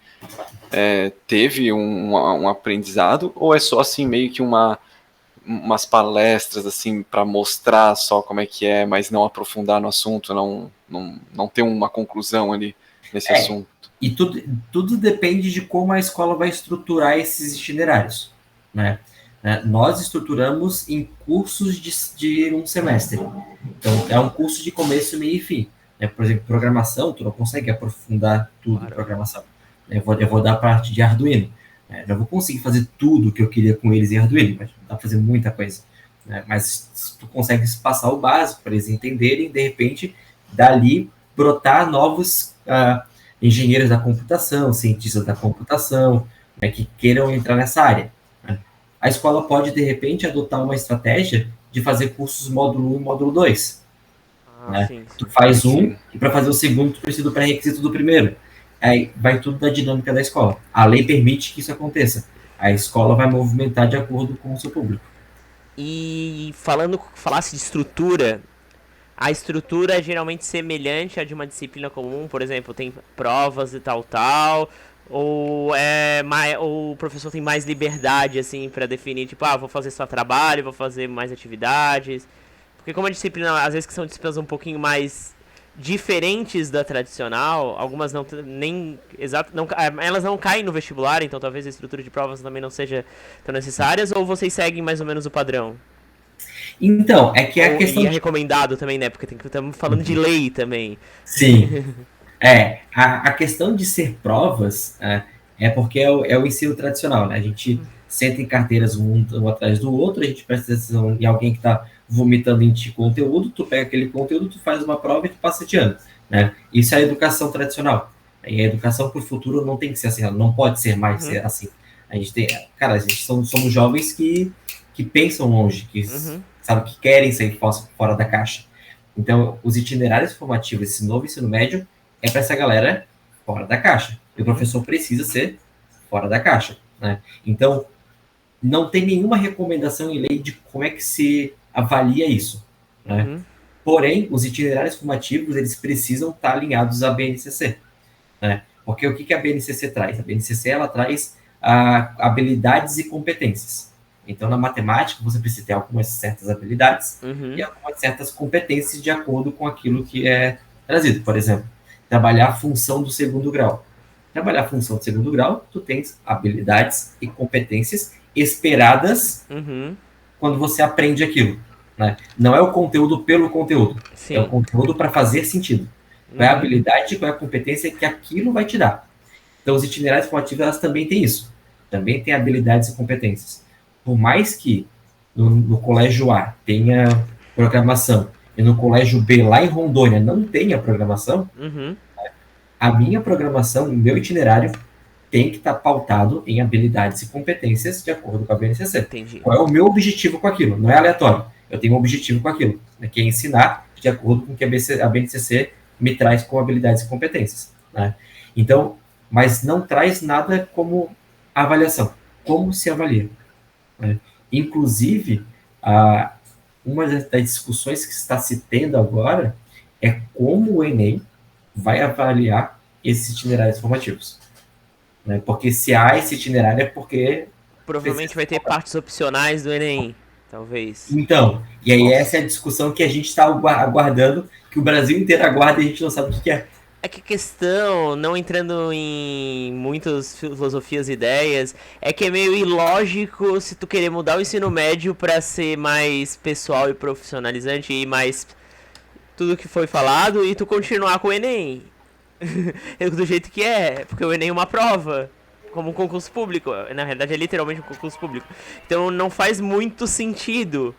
teve um aprendizado, ou é só assim meio que umas palestras assim para mostrar só como é que é, mas não aprofundar no assunto, não ter uma conclusão ali nesse assunto? E tudo depende de como a escola vai estruturar esses itinerários, né? Nós estruturamos em cursos de um semestre. Então, é um curso de começo, meio e fim. Por exemplo, programação, tu não consegue aprofundar tudo em programação. Eu vou dar a parte de Arduino. Já vou conseguir fazer tudo que eu queria com eles em Arduino, mas dá para fazer muita coisa. Mas tu consegue passar o básico para eles entenderem, de repente, dali brotar novos engenheiros da computação, cientistas da computação, que queiram entrar nessa área. A escola pode, de repente, adotar uma estratégia de fazer cursos módulo 1 e módulo 2. Sim. Tu faz um, e para fazer o segundo, tu precisa do pré-requisito do primeiro. Aí vai tudo da dinâmica da escola. A lei permite que isso aconteça. A escola vai movimentar de acordo com o seu público. E falasse de estrutura, a estrutura é geralmente semelhante à de uma disciplina comum, por exemplo, tem provas e tal, ou o professor tem mais liberdade, assim, para definir, tipo, vou fazer só trabalho, vou fazer mais atividades, porque como a disciplina, às vezes que são disciplinas um pouquinho mais diferentes da tradicional, algumas elas não caem no vestibular, então talvez a estrutura de provas também não seja tão necessárias, ou vocês seguem mais ou menos o padrão? Então, é que a questão... E é recomendado também, né? Porque estamos falando de lei também. Sim. A questão de ser provas é porque é o ensino tradicional, né? A gente senta em carteiras um atrás do outro, a gente presta atenção em alguém que está vomitando em ti conteúdo, tu pega aquele conteúdo, tu faz uma prova e tu passa de ano, né? Isso é a educação tradicional. E a educação para o futuro não tem que ser assim, ela não pode ser mais ser assim. A gente somos jovens que pensam longe, que sabe, que querem sair fora da caixa. Então, os itinerários formativos, esse novo ensino médio, é para essa galera fora da caixa. E o professor precisa ser fora da caixa, né? Então, não tem nenhuma recomendação em lei de como é que se avalia isso, né? Porém, os itinerários formativos, eles precisam estar alinhados à BNCC, né? Porque o que a BNCC traz? A BNCC, ela traz habilidades e competências. Então, na matemática, você precisa ter algumas certas habilidades e algumas certas competências de acordo com aquilo que é trazido. Por exemplo, trabalhar a função do segundo grau. Trabalhar a função do segundo grau, tu tens habilidades e competências esperadas quando você aprende aquilo. Né? Não é o conteúdo pelo conteúdo. Sim. É o conteúdo para fazer sentido. Qual é a habilidade, qual é a competência que aquilo vai te dar. Então, os itinerários formativos, elas também têm isso. Também têm habilidades e competências. Por mais que no colégio A tenha programação e no colégio B, lá em Rondônia, não tenha programação, a minha programação, o meu itinerário, tem que estar pautado em habilidades e competências de acordo com a BNCC. Entendi. Qual é o meu objetivo com aquilo? Não é aleatório. Eu tenho um objetivo com aquilo, né, que é ensinar de acordo com o que a BNCC me traz com habilidades e competências. Né? Então, mas não traz nada como avaliação. Como se avalia? Né? Inclusive, uma das discussões que está se tendo agora é como o Enem vai avaliar esses itinerários formativos. Né? Porque se há esse itinerário é porque... Provavelmente vai ter partes opcionais do Enem. talvez. Então, e aí Nossa. essa é a discussão que a gente está aguardando, que o Brasil inteiro aguarda e a gente não sabe o que é. É que a questão, não entrando em muitas filosofias e ideias, é que é meio ilógico se tu querer mudar o ensino médio para ser mais pessoal e profissionalizante e mais tudo que foi falado e tu continuar com o Enem. Do jeito que é, porque o Enem é uma prova, como um concurso público. Na realidade é literalmente um concurso público. Então não faz muito sentido.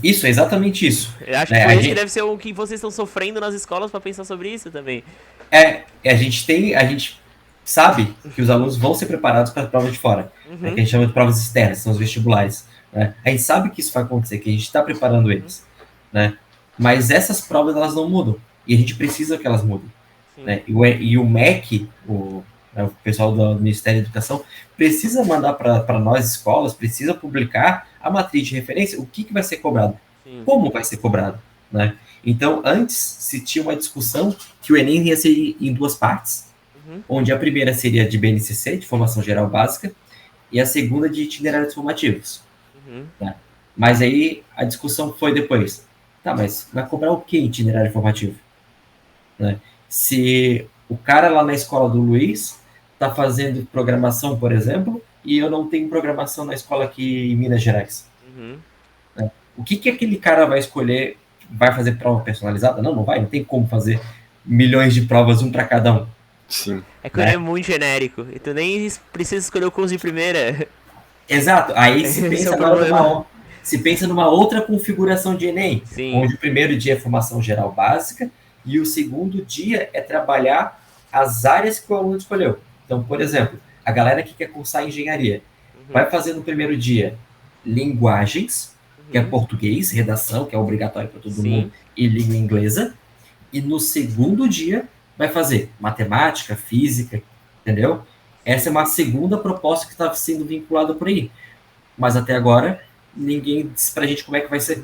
Isso, é exatamente isso. Eu acho que Né? por isso que deve ser o que vocês estão sofrendo nas escolas para pensar sobre isso também. A gente sabe que os alunos vão ser preparados para a prova de fora, né, que a gente chama de provas externas, são os vestibulares. Né? A gente sabe que isso vai acontecer, que a gente está preparando eles. Né? Mas essas provas, elas não mudam. E a gente precisa que elas mudem. Né? E o MEC, o pessoal do Ministério da Educação, precisa mandar para nós, escolas, precisa publicar a matriz de referência, o que vai ser cobrado, como vai ser cobrado. Né? Então, antes se tinha uma discussão que o Enem ia ser em duas partes, onde a primeira seria de BNCC, de Formação Geral Básica, e a segunda de itinerários formativos. Né? Mas aí a discussão foi depois, tá, mas vai cobrar o que em itinerário formativo? Né? Se o cara lá na escola do Luiz está fazendo programação, por exemplo, e eu não tenho programação na escola aqui em Minas Gerais. Né? O que aquele cara vai escolher? Vai fazer prova personalizada? Não vai, não tem como fazer milhões de provas, um para cada um. Sim. É que o Enem é muito genérico, e tu nem precisa escolher o curso de primeira. Exato, aí se pensa numa outra configuração de Enem, onde o primeiro dia é formação geral básica e o segundo dia é trabalhar as áreas que o aluno escolheu. Então, por exemplo, a galera que quer cursar engenharia vai fazer no primeiro dia linguagens, que é português, redação, que é obrigatório para todo mundo, e língua inglesa, e no segundo dia vai fazer matemática, física, entendeu? Essa é uma segunda proposta que está sendo vinculada por aí. Mas até agora, ninguém disse pra gente como é que vai ser.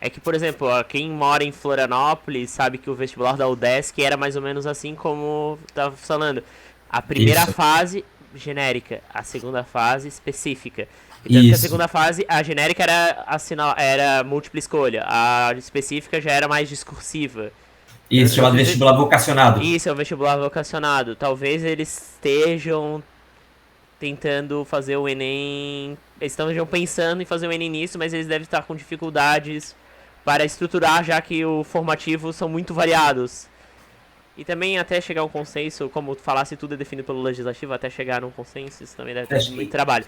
É que, por exemplo, quem mora em Florianópolis sabe que o vestibular da UDESC era mais ou menos assim como estava falando. A primeira fase, genérica. A segunda fase, específica. Então, que a segunda fase, a genérica era múltipla escolha. A específica já era mais discursiva. Isso, chamado vestibular vocacionado. Isso, é o vestibular vocacionado. Talvez eles estejam tentando fazer o Enem... Eles estejam pensando em fazer o Enem nisso, mas eles devem estar com dificuldades para estruturar, já que os formativos são muito variados. E também até chegar a um consenso, como tu falasse, tudo é definido pelo Legislativo, até chegar a um consenso, isso também deve ter muito trabalho.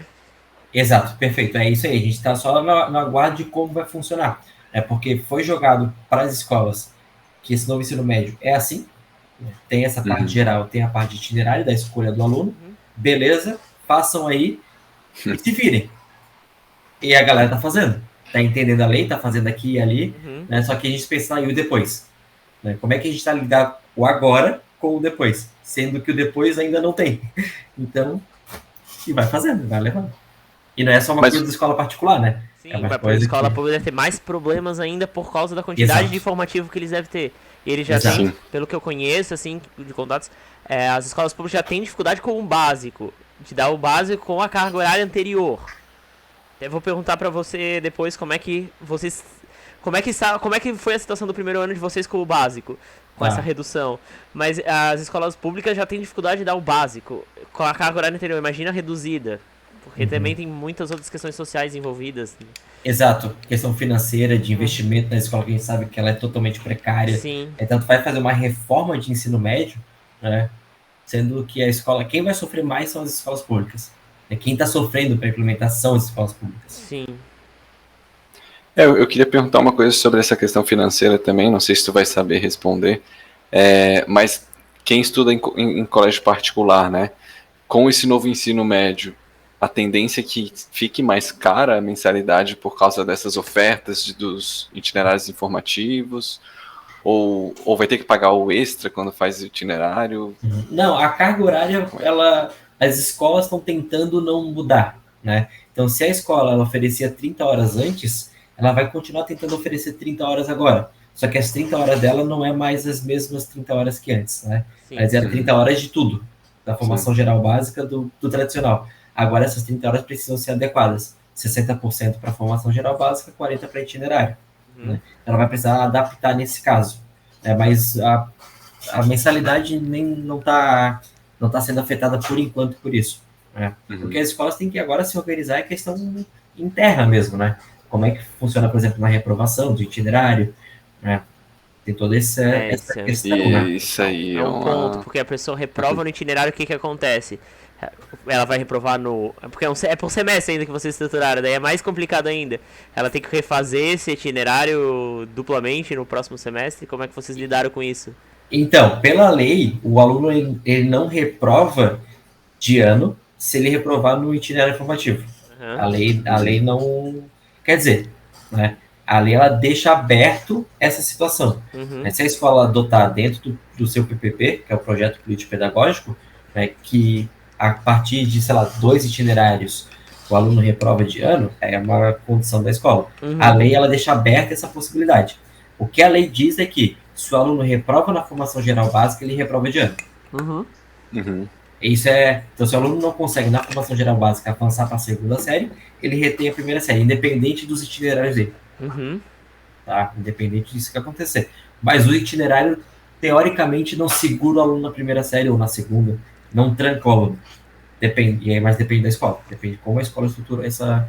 Exato, perfeito, é isso aí. A gente está só no aguardo de como vai funcionar. Porque foi jogado para as escolas que esse novo ensino médio é assim, tem essa parte geral, tem a parte de itinerário da escolha do aluno, beleza, façam aí e se virem. E a galera tá fazendo, tá entendendo a lei, tá fazendo aqui e ali, né? Só que a gente pensa e o depois. Né? Como é que a gente tá lidando o agora com o depois? Sendo que o depois ainda não tem. Então, e vai fazendo, vai levando. E não é só uma coisa da escola particular, né? Sim, a escola pública deve ter mais problemas ainda por causa da quantidade de informativo que eles devem ter. E eles já têm, pelo que eu conheço, assim, de contatos, as escolas públicas já têm dificuldade com o básico. De dar o básico com a carga horária anterior. Eu vou perguntar pra você depois como é que vocês... Como é que foi a situação do primeiro ano de vocês com o básico? Com essa redução. Mas as escolas públicas já têm dificuldade de dar o básico com a carga horária anterior. Imagina a reduzida. Porque também tem muitas outras questões sociais envolvidas. Exato. Questão financeira, de investimento na escola, que a gente sabe que ela é totalmente precária. Sim. Tanto vai fazer uma reforma de ensino médio, né? Sendo que a escola... Quem vai sofrer mais são as escolas públicas. Quem está sofrendo para a implementação das escolas públicas. Sim. Eu queria perguntar uma coisa sobre essa questão financeira também, não sei se tu vai saber responder, mas quem estuda em colégio particular, né? Com esse novo ensino médio, a tendência é que fique mais cara a mensalidade por causa dessas ofertas dos itinerários informativos? Ou vai ter que pagar o extra quando faz o itinerário? Não, a carga horária, as escolas estão tentando não mudar, né? Então, se a escola ela oferecia 30 horas antes, ela vai continuar tentando oferecer 30 horas agora. Só que as 30 horas dela não é mais as mesmas 30 horas que antes, né? Mas era 30 horas de tudo, da formação geral básica do tradicional. Agora essas 30 horas precisam ser adequadas. 60% para a formação geral básica, 40% para itinerário. Né? Ela vai precisar adaptar nesse caso. Mas a mensalidade não tá sendo afetada por enquanto por isso. Né? Porque as escolas têm que agora se organizar em questão interna mesmo, né? Como é que funciona, por exemplo, na reprovação do itinerário, né? Tem toda essa questão, né? Isso aí é um ponto, porque a pessoa reprova no itinerário, o que acontece? Ela vai reprovar no... Porque é por semestre ainda que vocês estruturaram, daí é mais complicado ainda. Ela tem que refazer esse itinerário duplamente no próximo semestre. Como é que vocês lidaram com isso? Então, pela lei, o aluno ele não reprova de ano se ele reprovar no itinerário formativo. Uhum. A lei não... Quer dizer, né? A lei ela deixa aberto essa situação. Uhum. Se a escola adotar dentro do seu PPP, que é o Projeto Político Pedagógico, né, que a partir de, sei lá, 2 itinerários o aluno reprova de ano, é uma condição da escola. Uhum. A lei ela deixa aberta essa possibilidade. O que a lei diz é que se o aluno reprova na formação geral básica, ele reprova de ano. Isso então, se o aluno não consegue na formação geral básica avançar para a segunda série, ele retém a primeira série, independente dos itinerários dele. Tá? Independente disso que acontecer. Mas o itinerário, teoricamente, não segura o aluno na primeira série ou na segunda, não tranca o aluno. Mas depende da escola, depende de como a escola estrutura essa...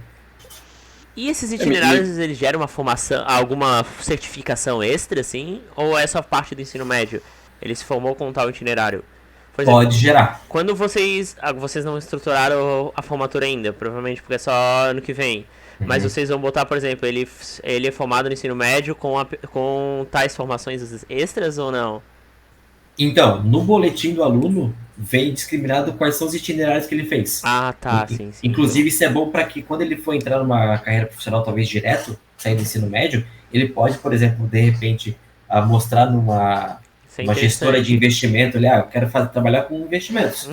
E esses itinerários, eles geram uma formação, alguma certificação extra, assim? Ou é só parte do ensino médio? Ele se formou com tal itinerário? Por exemplo, pode gerar. Quando vocês não estruturaram a formatura ainda, provavelmente porque é só ano que vem. Mas vocês vão botar, por exemplo, ele é formado no ensino médio com tais formações extras ou não? Então, no boletim do aluno, vem discriminado quais são os itinerários que ele fez. Ah, tá, sim. Inclusive, isso é bom para que quando ele for entrar numa carreira profissional, talvez direto, sair do ensino médio, ele pode, por exemplo, de repente, mostrar numa gestora de investimento, olha, eu quero trabalhar com investimentos.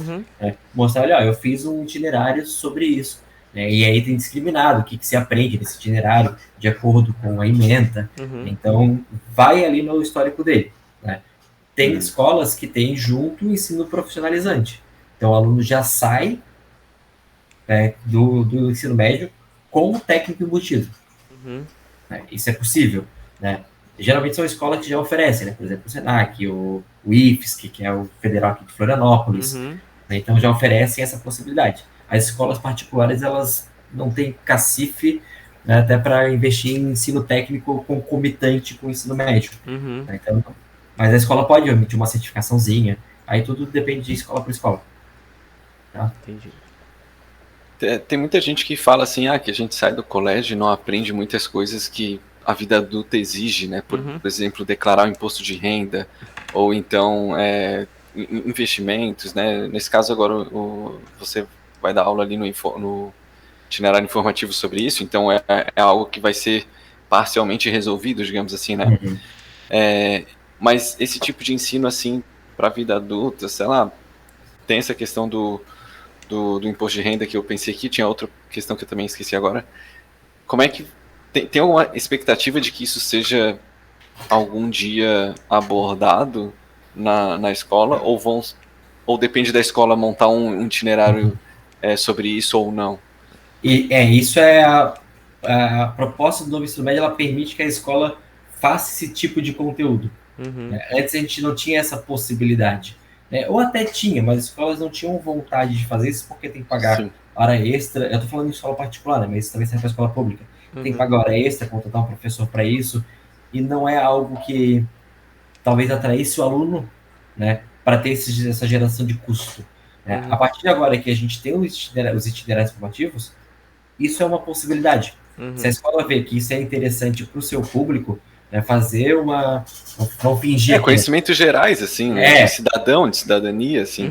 Mostrar, olha, eu fiz um itinerário sobre isso. E aí tem discriminado o que se aprende nesse itinerário, de acordo com a ementa. Então, vai ali no histórico dele. Né? Tem escolas que tem junto o ensino profissionalizante. Então, o aluno já sai do ensino médio com o técnico embutido. Isso é possível. Né? Geralmente são escolas que já oferecem, né? Por exemplo, o Senac, o IFSC, que é o federal aqui de Florianópolis. Né? Então, já oferecem essa possibilidade. As escolas particulares, elas não têm cacife, né, até para investir em ensino técnico concomitante com o ensino médio. Então, mas a escola pode emitir uma certificaçãozinha. Aí tudo depende de escola para escola. Tá? Entendi. Tem muita gente que fala assim, que a gente sai do colégio e não aprende muitas coisas que a vida adulta exige, né? Por exemplo, declarar o imposto de renda, ou então investimentos, né? Nesse caso agora você vai dar aula ali no itinerário informativo sobre isso, então é algo que vai ser parcialmente resolvido, digamos assim, né? Mas esse tipo de ensino, assim, para a vida adulta, sei lá, tem essa questão do imposto de renda que eu pensei aqui, tinha outra questão que eu também esqueci agora. Como é que... Tem alguma expectativa de que isso seja algum dia abordado na escola, ou depende da escola montar um itinerário sobre isso ou não? Isso é a proposta do novo ensino médio, ela permite que a escola faça esse tipo de conteúdo. Antes a gente não tinha essa possibilidade. Ou até tinha, mas as escolas não tinham vontade de fazer isso porque tem que pagar hora extra. Eu estou falando de escola particular, né, mas isso também serve para a escola pública. Tem que pagar hora extra, contratar um professor para isso, e não é algo que talvez atraísse o aluno, né, para ter essa geração de custo. A partir de agora que a gente tem os itinerários formativos, isso é uma possibilidade. Se a escola vê que isso é interessante para o seu público, fazer não fingir... conhecimentos gerais, assim, né? De cidadão, de cidadania, assim.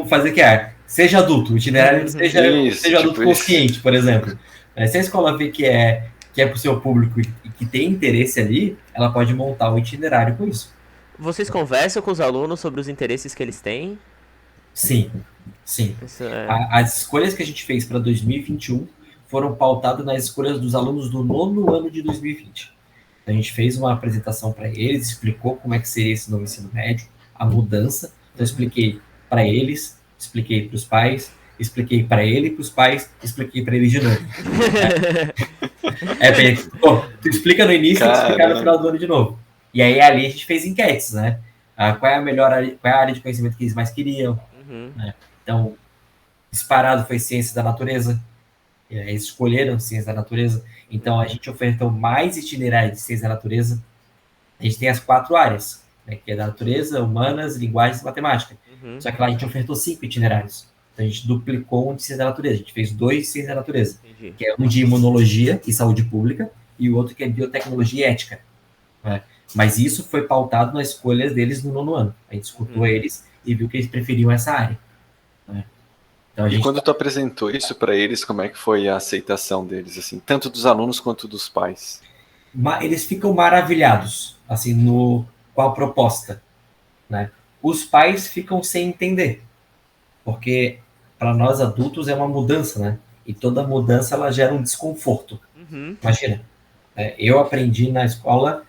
Fazer que seja adulto, o itinerário seja adulto consciente, por exemplo. Se a escola vê que é para o seu público e que tem interesse ali, ela pode montar um itinerário com isso. Vocês conversam com os alunos sobre os interesses que eles têm? Sim. As escolhas que a gente fez para 2021 foram pautadas nas escolhas dos alunos do 9º ano de 2020. A gente fez uma apresentação para eles, explicou como é que seria esse novo ensino médio, a mudança. Então, eu expliquei para eles, expliquei para os pais, expliquei para ele, para os pais, expliquei para ele de novo. Tu explica no início, tem que explicar no final do ano de novo. E aí ali a gente fez enquetes, né? Qual é a melhor área, qual é a área de conhecimento que eles mais queriam, né? Então, disparado foi ciência da natureza. Eles escolheram ciência da natureza. Então, a gente ofertou mais itinerários de ciência da natureza. A gente tem as 4 áreas, né, que é da natureza, humanas, linguagens e matemática. Só que lá a gente ofertou 5 itinerários. Então, a gente duplicou um de ciência da natureza. A gente fez 2 de ciência da natureza. Entendi. Que é um de imunologia e saúde pública e o outro que é biotecnologia e ética. Né? Mas isso foi pautado nas escolhas deles no 9º ano. A gente escutou eles e viu que eles preferiam essa área. Né? Então, e quando tu apresentou isso para eles, como é que foi a aceitação deles, assim, tanto dos alunos quanto dos pais? Eles ficam maravilhados, assim, com a proposta, né? Os pais ficam sem entender, porque para nós adultos é uma mudança, né? E toda mudança ela gera um desconforto. Imagina, eu aprendi na escola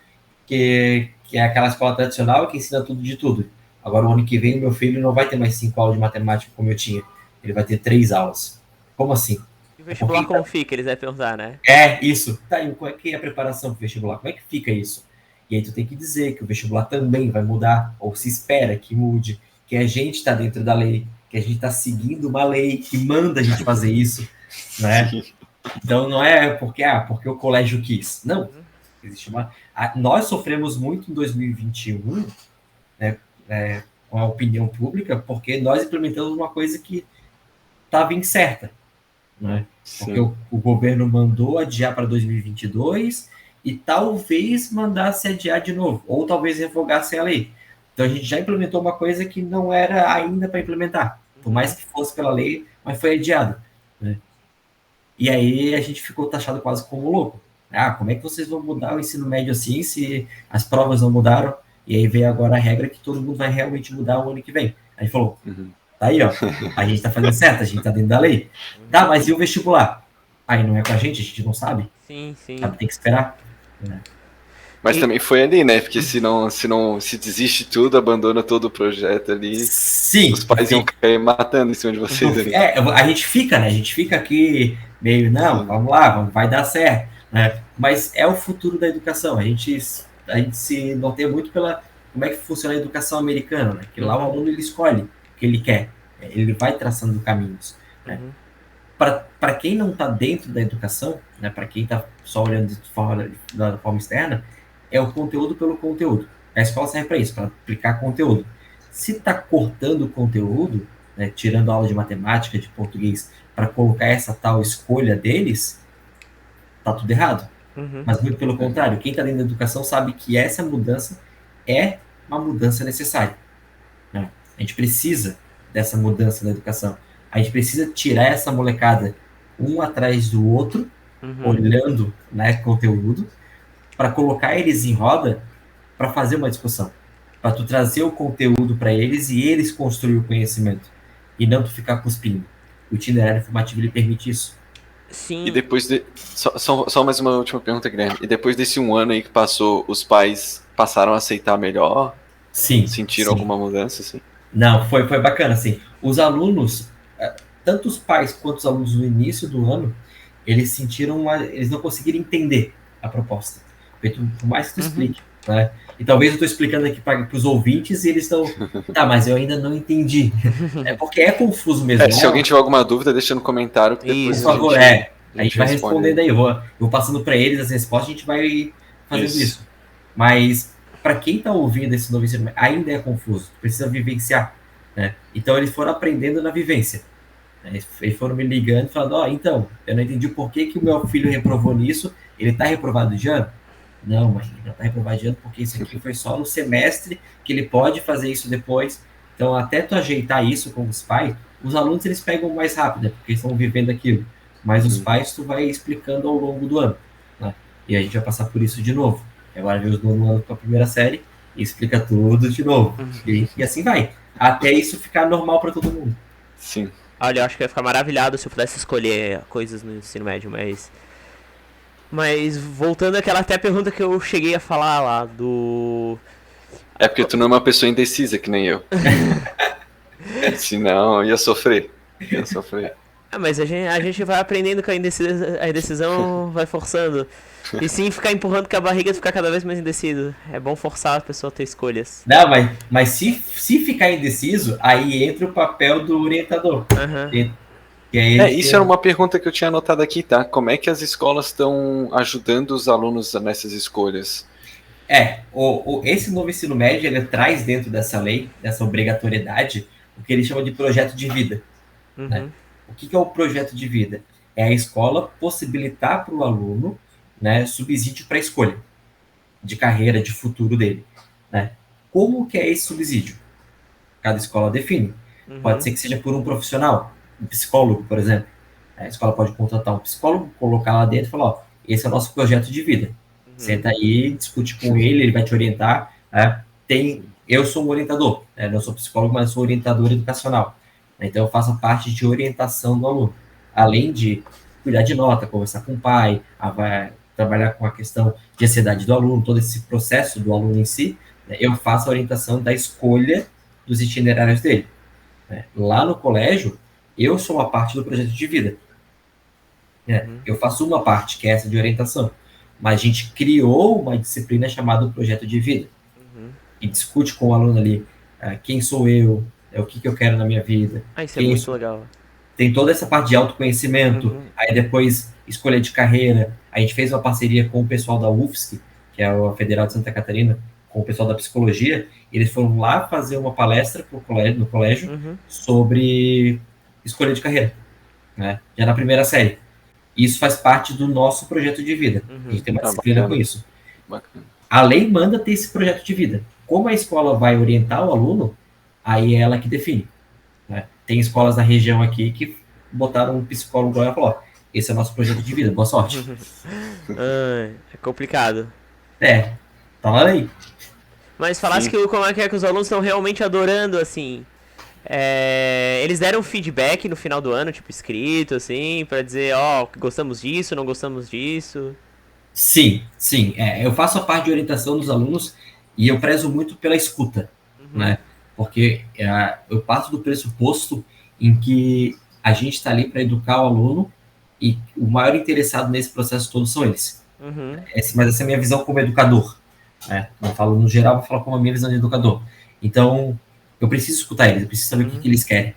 que é aquela escola tradicional que ensina tudo de tudo. Agora, o ano que vem, meu filho não vai ter mais 5 aulas de matemática como eu tinha. Ele vai ter 3 aulas. Como assim? E o vestibular como fica? Eles vão perguntar, né? Isso. Tá, e como é que é a preparação para o vestibular? Como é que fica isso? E aí tu tem que dizer que o vestibular também vai mudar, ou se espera que mude, que a gente está dentro da lei, que a gente está seguindo uma lei que manda a gente fazer isso, né? Então não é porque o colégio quis. Não. Existe nós sofremos muito em 2021, né, com a opinião pública, porque nós implementamos uma coisa que estava incerta, né? Porque o governo mandou adiar para 2022 e talvez mandasse adiar de novo, ou talvez revogasse a lei. Então a gente já implementou uma coisa que não era ainda para implementar, por mais que fosse pela lei, mas foi adiado, né? E aí a gente ficou taxado quase como louco. Como é que vocês vão mudar o ensino médio assim se as provas não mudaram? E aí veio agora a regra que todo mundo vai realmente mudar o ano que vem. Aí falou, tá aí, ó, a gente tá fazendo certo, a gente tá dentro da lei. Tá, mas e o vestibular? Aí não é com a gente não sabe. Sim. Sabe, tem que esperar. Né? Mas também foi ali, né? Porque se desiste tudo, abandona todo o projeto ali, sim, os pais iam cair matando em cima de vocês ali. A gente fica, né? A gente fica aqui meio, não, vamos lá, vai dar certo. Né? Mas é o futuro da educação. A gente se norteia muito pela como é que funciona a educação americana, né? Que lá o aluno ele escolhe o que ele quer, ele vai traçando caminhos. Né? Para quem não está dentro da educação, né? Para quem está só olhando da forma externa, é o conteúdo pelo conteúdo. A escola serve para isso, para aplicar conteúdo. Se está cortando o conteúdo, né? Tirando aula de matemática, de português, para colocar essa tal escolha deles, tá tudo errado. Mas muito pelo contrário, quem está dentro da educação sabe que essa mudança é uma mudança necessária. Né? A gente precisa dessa mudança na educação. A gente precisa tirar essa molecada um atrás do outro, olhando, né, conteúdo, para colocar eles em roda para fazer uma discussão. Para tu trazer o conteúdo para eles e eles construir o conhecimento. E não tu ficar cuspindo. O itinerário formativo ele permite isso. Sim. E depois só mais uma última pergunta, Guilherme. E depois desse 1 ano aí que passou, os pais passaram a aceitar melhor? Sim. Sentiram alguma mudança, assim? Não, foi bacana, assim. Os alunos, tanto os pais quanto os alunos no início do ano, eles eles não conseguiram entender a proposta. Por mais que tu explique, né? E talvez eu estou explicando aqui para os ouvintes e eles estão, tá, mas eu ainda não entendi. É porque é confuso mesmo. Se alguém tiver alguma dúvida, deixa no comentário. Que depois por favor, a gente vai respondendo aí. Eu vou passando para eles as respostas, a gente vai fazendo isso. Mas para quem está ouvindo esse novo ensino, ainda é confuso. Precisa vivenciar. Né? Então eles foram aprendendo na vivência. Eles foram me ligando, falando, então, eu não entendi por que o meu filho reprovou nisso, ele está reprovado de ano? Não, mas ele não está reprovado de ano porque isso aqui foi só no semestre que ele pode fazer isso depois. Então, até tu ajeitar isso com os pais, os alunos eles pegam mais rápido, né, porque estão vivendo aquilo. Mas os pais tu vai explicando ao longo do ano. Né? E a gente vai passar por isso de novo. Agora vem os 9º ano com a primeira série e explica tudo de novo. E assim vai. Até isso ficar normal para todo mundo. Sim. Olha, eu acho que eu ia ficar maravilhado se eu pudesse escolher coisas no ensino médio, mas voltando àquela até pergunta que eu cheguei a falar lá do... É porque tu não é uma pessoa indecisa que nem eu. Senão eu ia sofrer. Eu sofri. Mas a gente vai aprendendo com a indecisão vai forçando. E sim ficar empurrando com a barriga e ficar cada vez mais indeciso. É bom forçar a pessoa a ter escolhas. Não, mas se ficar indeciso, aí entra o papel do orientador. Aham. Que aí ele Isso tem- era uma pergunta que eu tinha anotado aqui, tá? Como é que as escolas estão ajudando os alunos nessas escolhas? esse novo ensino médio, ele traz dentro dessa lei, dessa obrigatoriedade, o que ele chama de projeto de vida. Né? Uhum. O que é o projeto de vida? É a escola possibilitar para o aluno, né, subsídio para a escolha de carreira, de futuro dele. Né? Como que é esse subsídio? Cada escola define. Pode Uhum. ser que seja por um profissional, um psicólogo, por exemplo. A escola pode contratar um psicólogo, colocar lá dentro e falar, ó, esse é o nosso projeto de vida. Uhum. Senta aí, discute com ele vai te orientar. Né? Eu sou um orientador, né? Não sou psicólogo, mas sou orientador educacional. Então, eu faço a parte de orientação do aluno. Além de cuidar de nota, conversar com o pai, trabalhar com a questão de ansiedade do aluno, todo esse processo do aluno em si, né? Eu faço a orientação da escolha dos itinerários dele. Né? Lá no colégio, eu sou uma parte do projeto de vida. Né? Uhum. Eu faço uma parte, que é essa de orientação. Mas a gente criou uma disciplina chamada projeto de vida. Uhum. E discute com o aluno ali quem sou eu, o que eu quero na minha vida. Isso é muito legal. Tem toda essa parte de autoconhecimento, Uhum. aí depois escolha de carreira. A gente fez uma parceria com o pessoal da UFSC, que é a Federal de Santa Catarina, com o pessoal da psicologia. Eles foram lá fazer uma palestra no colégio Uhum. sobre escolha de carreira, né? Já na primeira série. Isso faz parte do nosso projeto de vida. A gente Uhum. tem uma Ah, disciplina com bacana, isso. bacana. A lei manda ter esse projeto de vida. Como a escola vai orientar o aluno, aí é ela que define. Né? Tem escolas na região aqui que botaram um psicólogo lá e falou: ó, esse é o nosso projeto de vida, boa sorte. É complicado. Tá lá aí. Mas falasse Sim. que como é que os alunos estão realmente adorando, assim. Eles deram feedback no final do ano, tipo, escrito, assim, pra dizer, ó, gostamos disso, não gostamos disso. Sim, sim. Eu faço a parte de orientação dos alunos e eu prezo muito pela escuta, Uhum. né? Porque eu parto do pressuposto em que a gente está ali para educar o aluno e o maior interessado nesse processo todo são eles. Uhum. Mas essa é a minha visão como educador. Né? Não falo no geral, vou falar como a minha visão de educador. Então, eu preciso escutar eles, eu preciso saber o que eles querem.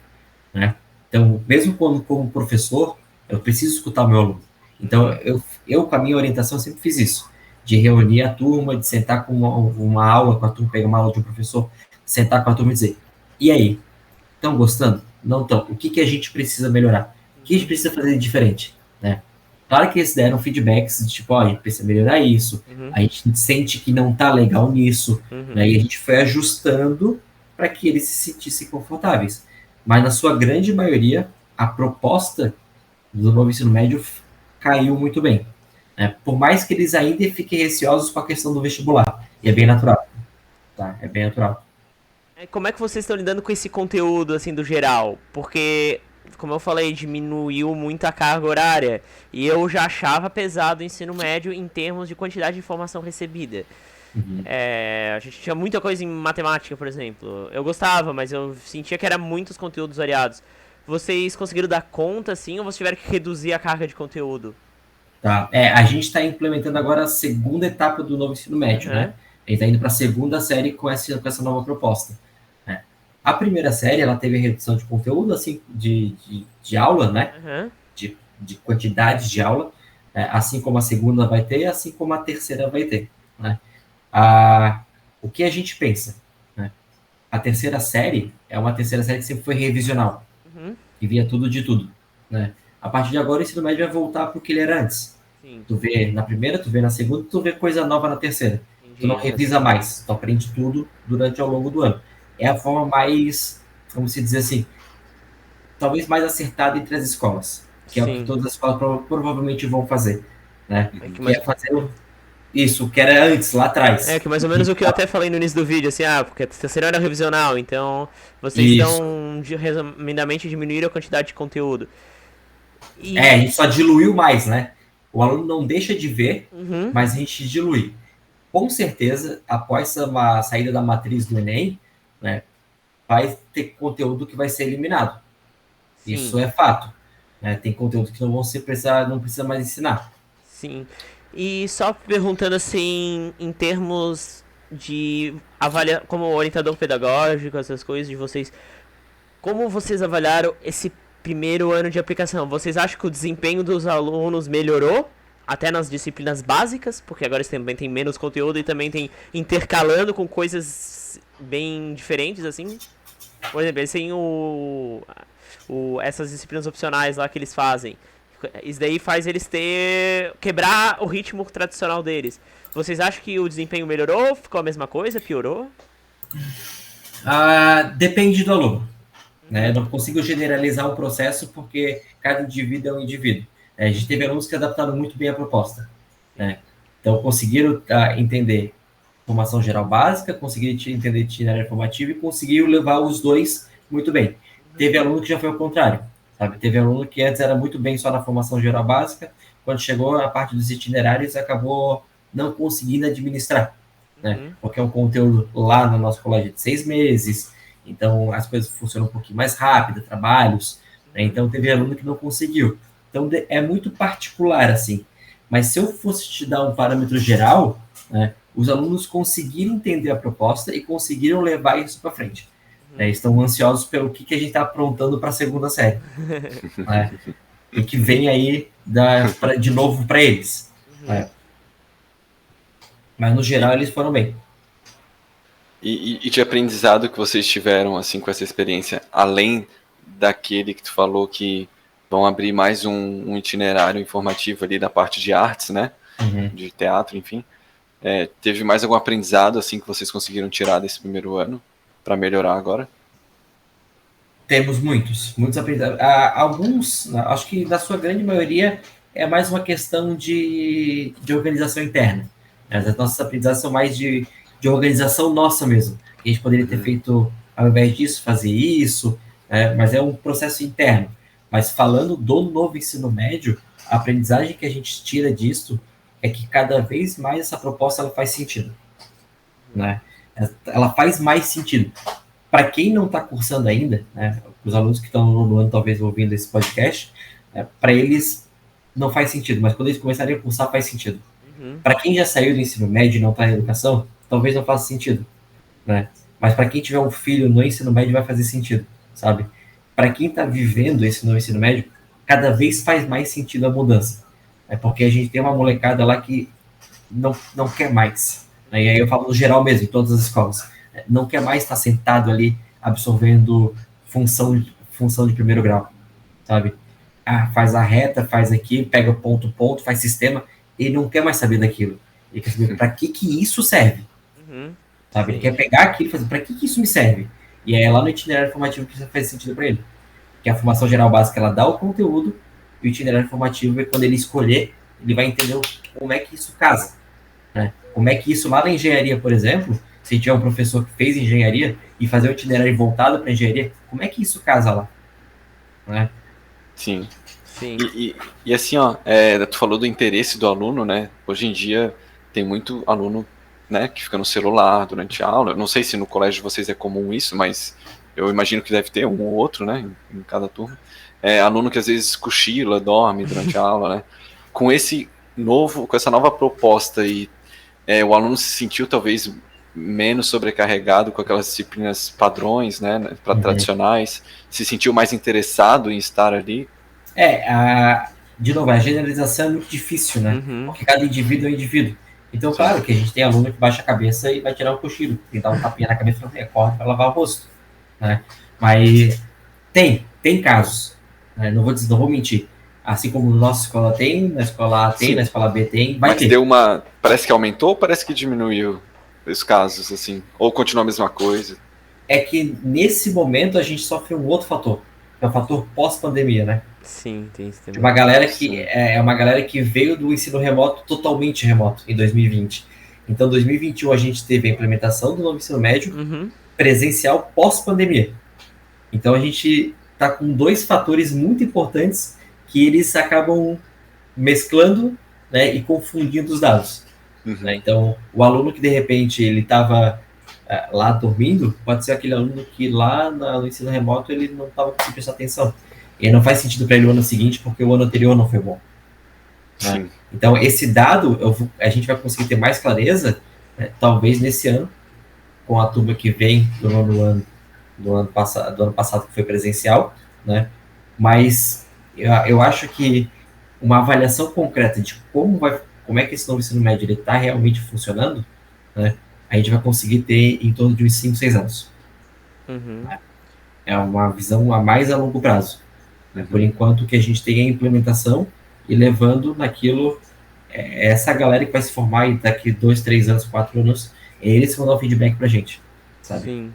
Né? Então, mesmo quando como professor, eu preciso escutar o meu aluno. Então, eu com a minha orientação, sempre fiz isso. De reunir a turma, de sentar com uma aula com a turma, pegar uma aula de um professor, sentar com a turma e dizer, e aí, estão gostando? Não estão. O que a gente precisa melhorar? O que a gente precisa fazer de diferente? Né? Claro que eles deram feedbacks de tipo, ó, a gente precisa melhorar isso, Uhum. a gente sente que não tá legal nisso, Uhum. né? E a gente foi ajustando para que eles se sentissem confortáveis. Mas na sua grande maioria, a proposta do novo ensino médio caiu muito bem. Né? Por mais que eles ainda fiquem receosos com a questão do vestibular. E é bem natural. Tá? É bem natural. Como é que vocês estão lidando com esse conteúdo, assim, do geral? Porque, como eu falei, diminuiu muito a carga horária. E eu já achava pesado o ensino médio em termos de quantidade de informação recebida. Uhum. A gente tinha muita coisa em matemática, por exemplo. Eu gostava, mas eu sentia que era muitos conteúdos variados. Vocês conseguiram dar conta, assim, ou vocês tiveram que reduzir a carga de conteúdo? Tá? A gente está implementando agora a segunda etapa do novo ensino médio, né? Aham. A gente está indo para a segunda série com essa nova proposta. Né? A primeira série, ela teve a redução de conteúdo, assim, de aula, né? Aham. De quantidade de aula, assim como a segunda vai ter, assim como a terceira vai ter. Né? O que a gente pensa? Né? A terceira série é uma terceira série que sempre foi revisional, Uhum. que via tudo de tudo. Né? A partir de agora, o ensino médio vai voltar para o que ele era antes. Sim. Tu vê na primeira, tu vê na segunda, tu vê coisa nova na terceira. Tu não Entendi. revisa mais, tu aprende tudo durante ao longo do ano. É a forma mais, como se dizer assim, talvez mais acertada entre as escolas, que é o que Sim. todas as escolas provavelmente vão fazer, né? É que Que mais, é fazer isso, que era antes, lá atrás. que mais ou menos o que eu até falei no início do vídeo, assim, porque a terceira era revisional, então vocês Isso. estão resumidamente diminuindo a quantidade de conteúdo. A E. gente só diluiu mais, né? O aluno não deixa de ver, Uhum. mas a gente dilui. Com certeza, após a saída da matriz do Enem, né, vai ter conteúdo que vai ser eliminado. Isso é fato. Né? Tem conteúdo que não precisa mais ensinar. Sim. E só perguntando assim, em termos de avaliar como orientador pedagógico, essas coisas de vocês, como vocês avaliaram esse primeiro ano de aplicação? Vocês acham que o desempenho dos alunos melhorou? Até nas disciplinas básicas, porque agora eles também tem menos conteúdo e também tem intercalando com coisas bem diferentes, assim. Por exemplo, eles têm essas disciplinas opcionais lá que eles fazem. Isso daí faz eles quebrar o ritmo tradicional deles. Vocês acham que o desempenho melhorou? Ficou a mesma coisa? Piorou? Depende do aluno. Né? Eu não consigo generalizar o processo porque cada indivíduo é um indivíduo. A gente teve alunos que adaptaram muito bem a proposta. Né? Então, conseguiram entender formação geral básica, conseguiram entender itinerário formativo e conseguiram levar os dois muito bem. Teve aluno que já foi ao contrário. Sabe? Teve aluno que antes era muito bem só na formação geral básica, quando chegou a parte dos itinerários, acabou não conseguindo administrar. Né? Porque é um conteúdo lá no nosso colégio de 6 meses, então as coisas funcionam um pouquinho mais rápido, trabalhos, né? Então teve aluno que não conseguiu. Então é muito particular, assim. Mas se eu fosse te dar um parâmetro geral, né, os alunos conseguiram entender a proposta e conseguiram levar isso para frente. Né? Estão ansiosos pelo que a gente está aprontando para a segunda série. Né? E que vem aí de novo para eles. Né? Mas no geral eles foram bem. E de aprendizado que vocês tiveram assim com essa experiência, além daquele que tu falou que vão abrir mais um itinerário informativo ali da parte de artes, né? De teatro, enfim. Teve mais algum aprendizado assim que vocês conseguiram tirar desse primeiro ano para melhorar agora? Temos muitos aprendizados. Alguns, acho que na sua grande maioria, é mais uma questão de organização interna. As nossas aprendizados são mais de organização nossa mesmo. A gente poderia ter feito, ao invés disso, fazer isso, mas é um processo interno. Mas falando do novo ensino médio, a aprendizagem que a gente tira disso é que cada vez mais essa proposta ela faz sentido. Né? Ela faz mais sentido. Para quem não está cursando ainda, né, os alunos que estão no ano talvez ouvindo esse podcast, para eles não faz sentido, mas quando eles começarem a cursar faz sentido. Para quem já saiu do ensino médio e não está na educação, talvez não faça sentido. Né? Mas para quem tiver um filho no ensino médio vai fazer sentido, sabe? Para quem está vivendo esse novo ensino médio, cada vez faz mais sentido a mudança. Porque a gente tem uma molecada lá que não quer mais. Né? E aí eu falo no geral mesmo, em todas as escolas. Não quer mais estar sentado ali absorvendo função de primeiro grau, sabe? Faz a reta, faz aqui, pega ponto, faz sistema, ele não quer mais saber daquilo. Ele quer saber para que isso serve. Sabe? Ele quer pegar aquilo e fazer, para que isso me serve? E é lá no itinerário formativo que isso faz sentido para ele. Que a formação geral básica, ela dá o conteúdo, e o itinerário formativo é quando ele escolher, ele vai entender como é que isso casa. Né? Como é que isso lá na engenharia, por exemplo, se tiver um professor que fez engenharia e fazer o itinerário voltado para engenharia, como é que isso casa lá? Né? Sim. E assim, ó, tu falou do interesse do aluno, né? Hoje em dia tem muito aluno, né, que fica no celular durante a aula. Eu não sei se no colégio de vocês é comum isso, mas eu imagino que deve ter um ou outro, né, em cada turma. Aluno que às vezes cochila, dorme durante a aula, né? Com essa nova proposta e o aluno se sentiu talvez menos sobrecarregado com aquelas disciplinas padrões, né, tradicionais, se sentiu mais interessado em estar ali. De novo, a generalização é muito difícil, né? Porque cada indivíduo é um indivíduo. Então, claro que a gente tem aluno que baixa a cabeça e vai tirar o cochilo, e dá um tapinha na cabeça e fala, acorda para lavar o rosto. Né? Mas tem casos, né? Não vou mentir. Assim como na nossa escola tem, na escola A tem, na escola B tem, vai ter. Parece que aumentou ou parece que diminuiu os casos, assim? Ou continua a mesma coisa? É que nesse momento a gente sofre um outro fator, que é o fator pós-pandemia, né? Sim, tem isso também. Uma galera que é uma galera que veio do ensino remoto totalmente remoto em 2020. Então, em 2021 a gente teve a implementação do novo ensino médio presencial pós-pandemia. Então, a gente está com dois fatores muito importantes que eles acabam mesclando, né, e confundindo os dados. Né? Então, o aluno que de repente ele estava lá dormindo, pode ser aquele aluno que lá no ensino remoto ele não estava conseguindo prestar atenção. E não faz sentido para ele o ano seguinte, porque o ano anterior não foi bom. Né? Sim. Então, esse dado, a gente vai conseguir ter mais clareza, né, talvez nesse ano, com a turma que vem do ano passado que foi presencial, né? Mas eu acho que uma avaliação concreta de como é que esse novo ensino médio está realmente funcionando, né? A gente vai conseguir ter em torno de uns 5, 6 anos. Uhum. É uma visão a mais a longo prazo. Né? Por enquanto, que a gente tem a implementação e levando naquilo essa galera que vai se formar e daqui 2, 3 anos, 4 anos, eles vão dar o feedback pra gente, sabe? Sim.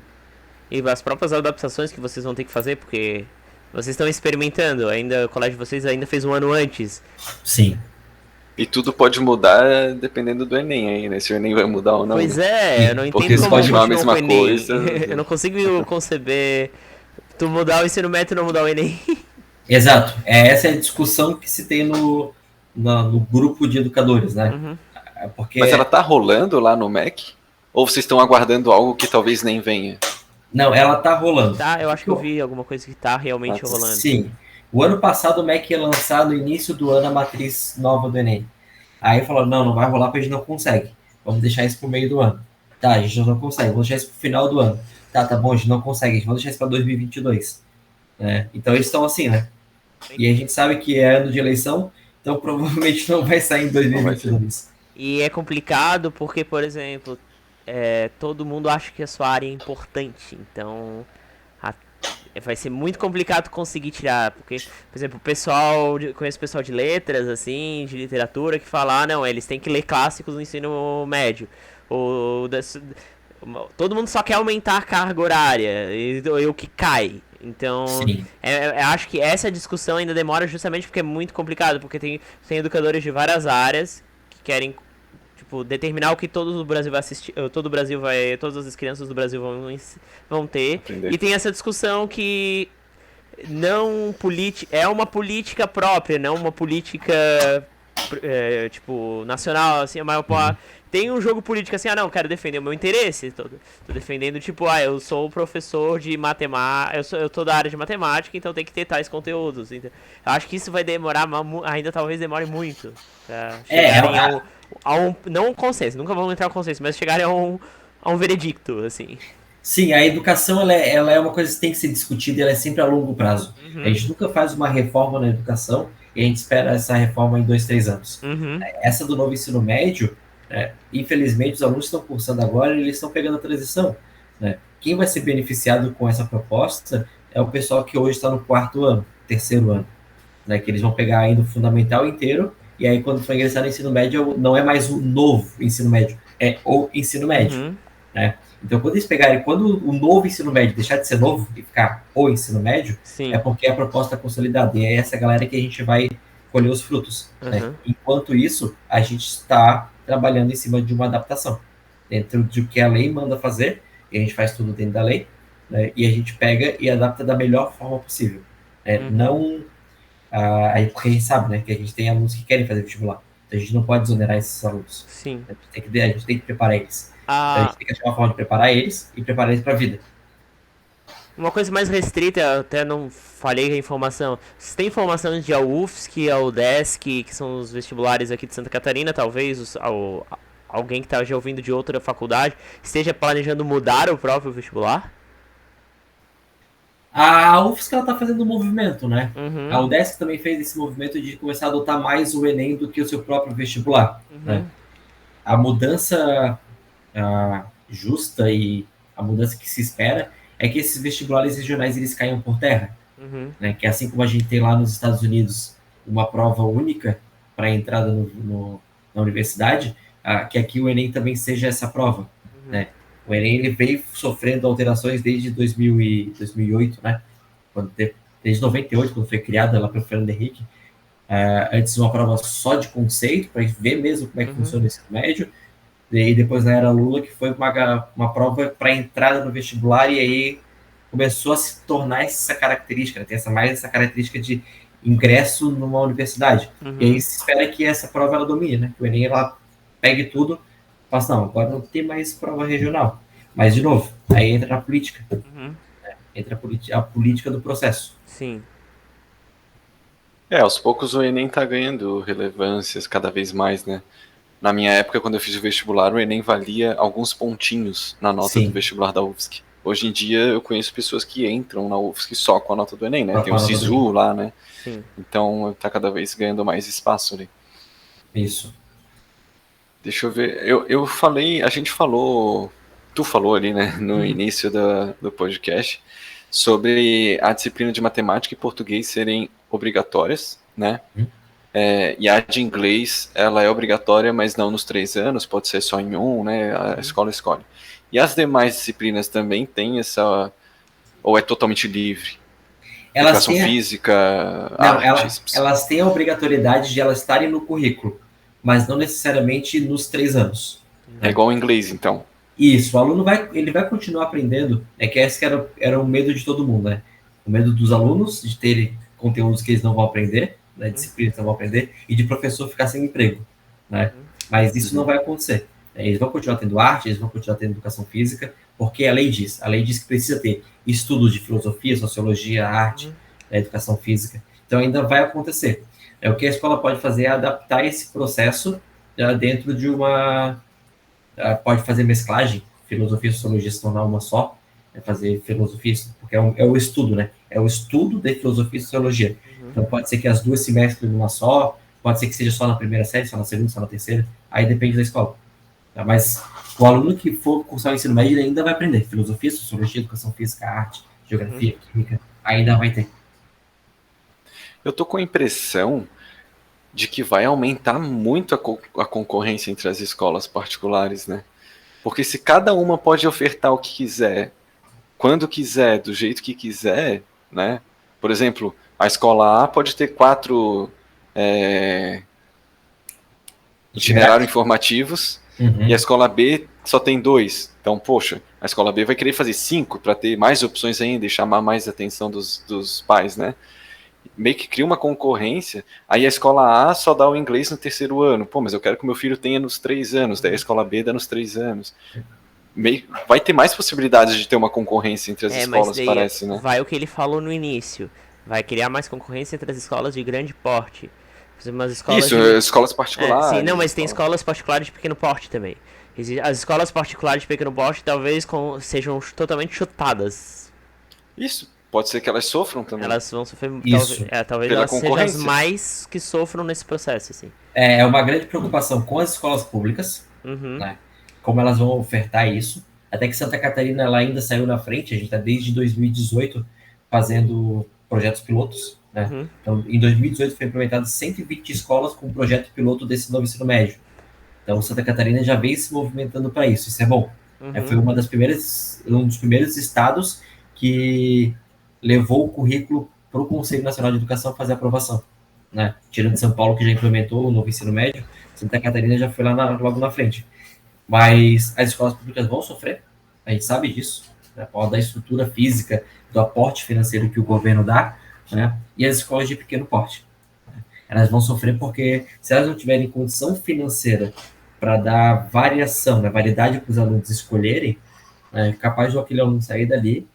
E as próprias adaptações que vocês vão ter que fazer, porque vocês estão experimentando, ainda o colégio de vocês ainda fez um ano antes. Sim. E tudo pode mudar dependendo do Enem aí, né? Se o Enem vai mudar ou não. Pois Né? eu não Porque entendo se como continuar a continuam com o mesma Enem. coisa. Eu não consigo conceber tu mudar o ensino médio e não mudar o Enem. Exato. Essa é a discussão que se tem no grupo de educadores, né? Uhum. Porque... Mas ela tá rolando lá no MEC? Ou vocês estão aguardando algo que talvez nem venha? Não, ela tá rolando. Tá, eu acho que eu vi alguma coisa que tá realmente rolando. Sim. O ano passado o MEC ia lançar no início do ano a matriz nova do Enem. Aí falou, não vai rolar porque a gente não consegue. Vamos deixar isso pro meio do ano. Tá, a gente não consegue. Vamos deixar isso pro final do ano. Tá bom, a gente não consegue. Vamos deixar isso pra 2022. Né? Então eles estão assim, né? E a gente sabe que é ano de eleição, então provavelmente não vai sair em 2022. E é complicado porque, por exemplo, todo mundo acha que a sua área é importante. Então vai ser muito complicado conseguir tirar. Porque, por exemplo, conheço pessoal de letras, assim, de literatura, que fala, não, eles têm que ler clássicos no ensino médio. Todo mundo só quer aumentar a carga horária e o que cai. Então, acho que essa discussão ainda demora justamente porque é muito complicado. Porque tem educadores de várias áreas que querem determinar o que todo o Brasil vai assistir, todas as crianças do Brasil vão ter. Aprender. E tem essa discussão que é uma política própria, não uma política nacional, assim, tem um jogo político assim, não, quero defender o meu interesse, tô defendendo, eu sou professor de matemática, eu tô da área de matemática, então tem que ter tais conteúdos. Então, eu acho que isso vai demorar, ainda talvez demore muito pra chegarem não um consenso, nunca vamos entrar no consenso, mas chegarem a um veredicto, assim. Sim, a educação ela é uma coisa que tem que ser discutida e ela é sempre a longo prazo. Uhum. A gente nunca faz uma reforma na educação e a gente espera essa reforma em 2, 3 anos. Uhum. Essa do novo ensino médio, infelizmente os alunos estão cursando agora e eles estão pegando a transição. Né? Quem vai ser beneficiado com essa proposta é o pessoal que hoje está no 4º ano, 3º ano. Né? Que eles vão pegar ainda o fundamental inteiro e aí quando for ingressar no ensino médio não é mais o novo ensino médio, é o ensino médio. Uhum. Né? Então, quando eles pegarem, quando o novo ensino médio deixar de ser novo e ficar o ensino médio, Sim. É porque a proposta é consolidada. E é essa galera que a gente vai colher os frutos. Uhum. Né? Enquanto isso, a gente está trabalhando em cima de uma adaptação. Dentro do que a lei manda fazer, e a gente faz tudo dentro da lei, né? E a gente pega e adapta da melhor forma possível. Né? Não... porque a gente sabe, né, que a gente tem alunos que querem fazer vestibular. Então, a gente não pode exonerar esses alunos. Sim. A gente tem que preparar eles. Então, a gente tem que achar uma forma de preparar eles e preparar eles para a vida. Uma coisa mais restrita, eu até não falei a informação. Vocês têm informação de a UFSC, a UDESC, que são os vestibulares aqui de Santa Catarina, talvez alguém que esteja ouvindo de outra faculdade esteja planejando mudar o próprio vestibular? A UFSC está fazendo um movimento, né? Uhum. A UDESC também fez esse movimento de começar a adotar mais o Enem do que o seu próprio vestibular. Né? A mudança justa e a mudança que se espera é que esses vestibulares regionais eles caiam por terra. Né? Que assim como a gente tem lá nos Estados Unidos uma prova única para a entrada na universidade, que aqui o Enem também seja essa prova. Né? O Enem ele veio sofrendo alterações desde 2008, né? Desde 98, quando foi criada lá pelo Fernando Henrique. Antes uma prova só de conceito, para ver mesmo como é que funciona o ensino médio. E depois na era Lula, que foi uma prova para entrada no vestibular, e aí começou a se tornar essa característica, né? Tem mais essa característica de ingresso numa universidade. E aí se espera que essa prova ela domine, né? Que o Enem ela pegue tudo. Mas não, agora não tem mais prova regional. Mas, de novo, aí entra na política. Entra a política do processo. Sim. Aos poucos o Enem tá ganhando relevâncias cada vez mais, né? Na minha época, quando eu fiz o vestibular, o Enem valia alguns pontinhos na nota do Sim, vestibular da UFSC. Hoje em dia, eu conheço pessoas que entram na UFSC só com a nota do Enem, né? Tem com o a nota do Enem. SISU lá, né? Sim. Então, tá cada vez ganhando mais espaço ali. Isso. Deixa eu ver. Eu falei, a gente falou, tu falou ali, né, no início do podcast, sobre a disciplina de matemática e português serem obrigatórias, né? Hum. E a de inglês, ela é obrigatória, mas não nos 3 anos, pode ser só em um, né? A escola escolhe. E as demais disciplinas também têm essa, ou é totalmente livre? Elas Educação têm, física, não, artes. elas têm a obrigatoriedade de elas estarem no currículo, mas não necessariamente nos 3 anos. É igual ao inglês, então. Isso, o aluno ele vai continuar aprendendo, é que esse que era o medo de todo mundo, né? O medo dos alunos de terem conteúdos que eles não vão aprender, né? Disciplinas que não vão aprender, e de professor ficar sem emprego, né? Mas isso não vai acontecer. Eles vão continuar tendo arte, eles vão continuar tendo educação física, porque a lei diz que precisa ter estudos de filosofia, sociologia, arte, educação física. Então ainda vai acontecer. O que a escola pode fazer é adaptar esse processo dentro de uma pode fazer mesclagem, filosofia e sociologia se tornar uma só, fazer filosofia, porque é o estudo, né? É o estudo de filosofia e sociologia. Então pode ser que as duas se mesclem numa só, pode ser que seja só na primeira série, só na segunda, só na terceira, aí depende da escola. Tá? Mas o aluno que for cursar o ensino médio ele ainda vai aprender filosofia, sociologia, educação física, arte, geografia, química, ainda vai ter. Eu tô com a impressão de que vai aumentar muito a concorrência entre as escolas particulares, né? Porque se cada uma pode ofertar o que quiser, quando quiser, do jeito que quiser, né? Por exemplo, a escola A pode ter 4 itinerários informativos e a escola B só tem 2. Então, poxa, a escola B vai querer fazer 5 para ter mais opções ainda e chamar mais a atenção dos pais, né? Meio que cria uma concorrência, aí a escola A só dá o inglês no 3º ano. Pô, mas eu quero que o meu filho tenha nos 3 anos, daí a escola B dá nos 3 anos. Vai ter mais possibilidades de ter uma concorrência entre as Mas escolas, daí parece, né? vai o que ele falou no início. Vai criar mais concorrência entre as escolas de grande porte. Por exemplo, umas escolas Isso, de... escolas particulares. sim, não, mas tem escolas particulares de pequeno porte também. As escolas particulares de pequeno porte talvez sejam totalmente chutadas. Isso, pode ser que elas sofram também. Elas vão sofrer. Isso. Talvez Pela elas sejam as concorrência. mais que sofram nesse processo, assim. É uma grande preocupação com as escolas públicas, né? Como elas vão ofertar isso. Até que Santa Catarina ela ainda saiu na frente, a gente está desde 2018 fazendo projetos pilotos. Né? Então, em 2018 foi implementado 120 escolas com projeto piloto desse novo ensino médio. Então, Santa Catarina já vem se movimentando para isso, isso é bom. Foi um dos primeiros estados que levou o currículo para o Conselho Nacional de Educação fazer a aprovação. Né? Tirando São Paulo, que já implementou o novo ensino médio, Santa Catarina já foi lá logo na frente. Mas as escolas públicas vão sofrer, a gente sabe disso, né, por causa da estrutura física, do aporte financeiro que o governo dá, né, e as escolas de pequeno porte. Elas vão sofrer porque, se elas não tiverem condição financeira para dar variação, né, variedade para os alunos escolherem, é capaz de aquele aluno sair dali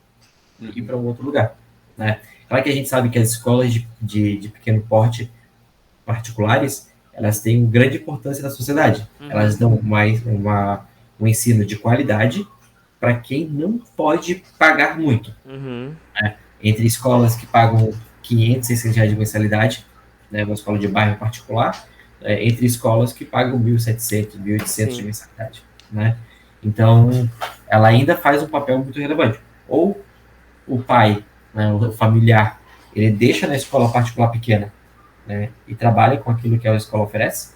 e ir para um outro lugar. Né. Claro que a gente sabe que as escolas de pequeno porte particulares elas têm grande importância na sociedade. Elas dão um ensino de qualidade para quem não pode pagar muito. Né? Entre escolas que pagam 500, 600 reais de mensalidade, né, uma escola de bairro particular, entre escolas que pagam 1.700, 1.800 de mensalidade. Né? Então, ela ainda faz um papel muito relevante. Ou o pai, né, o familiar, ele deixa na escola particular pequena, né, e trabalha com aquilo que a escola oferece,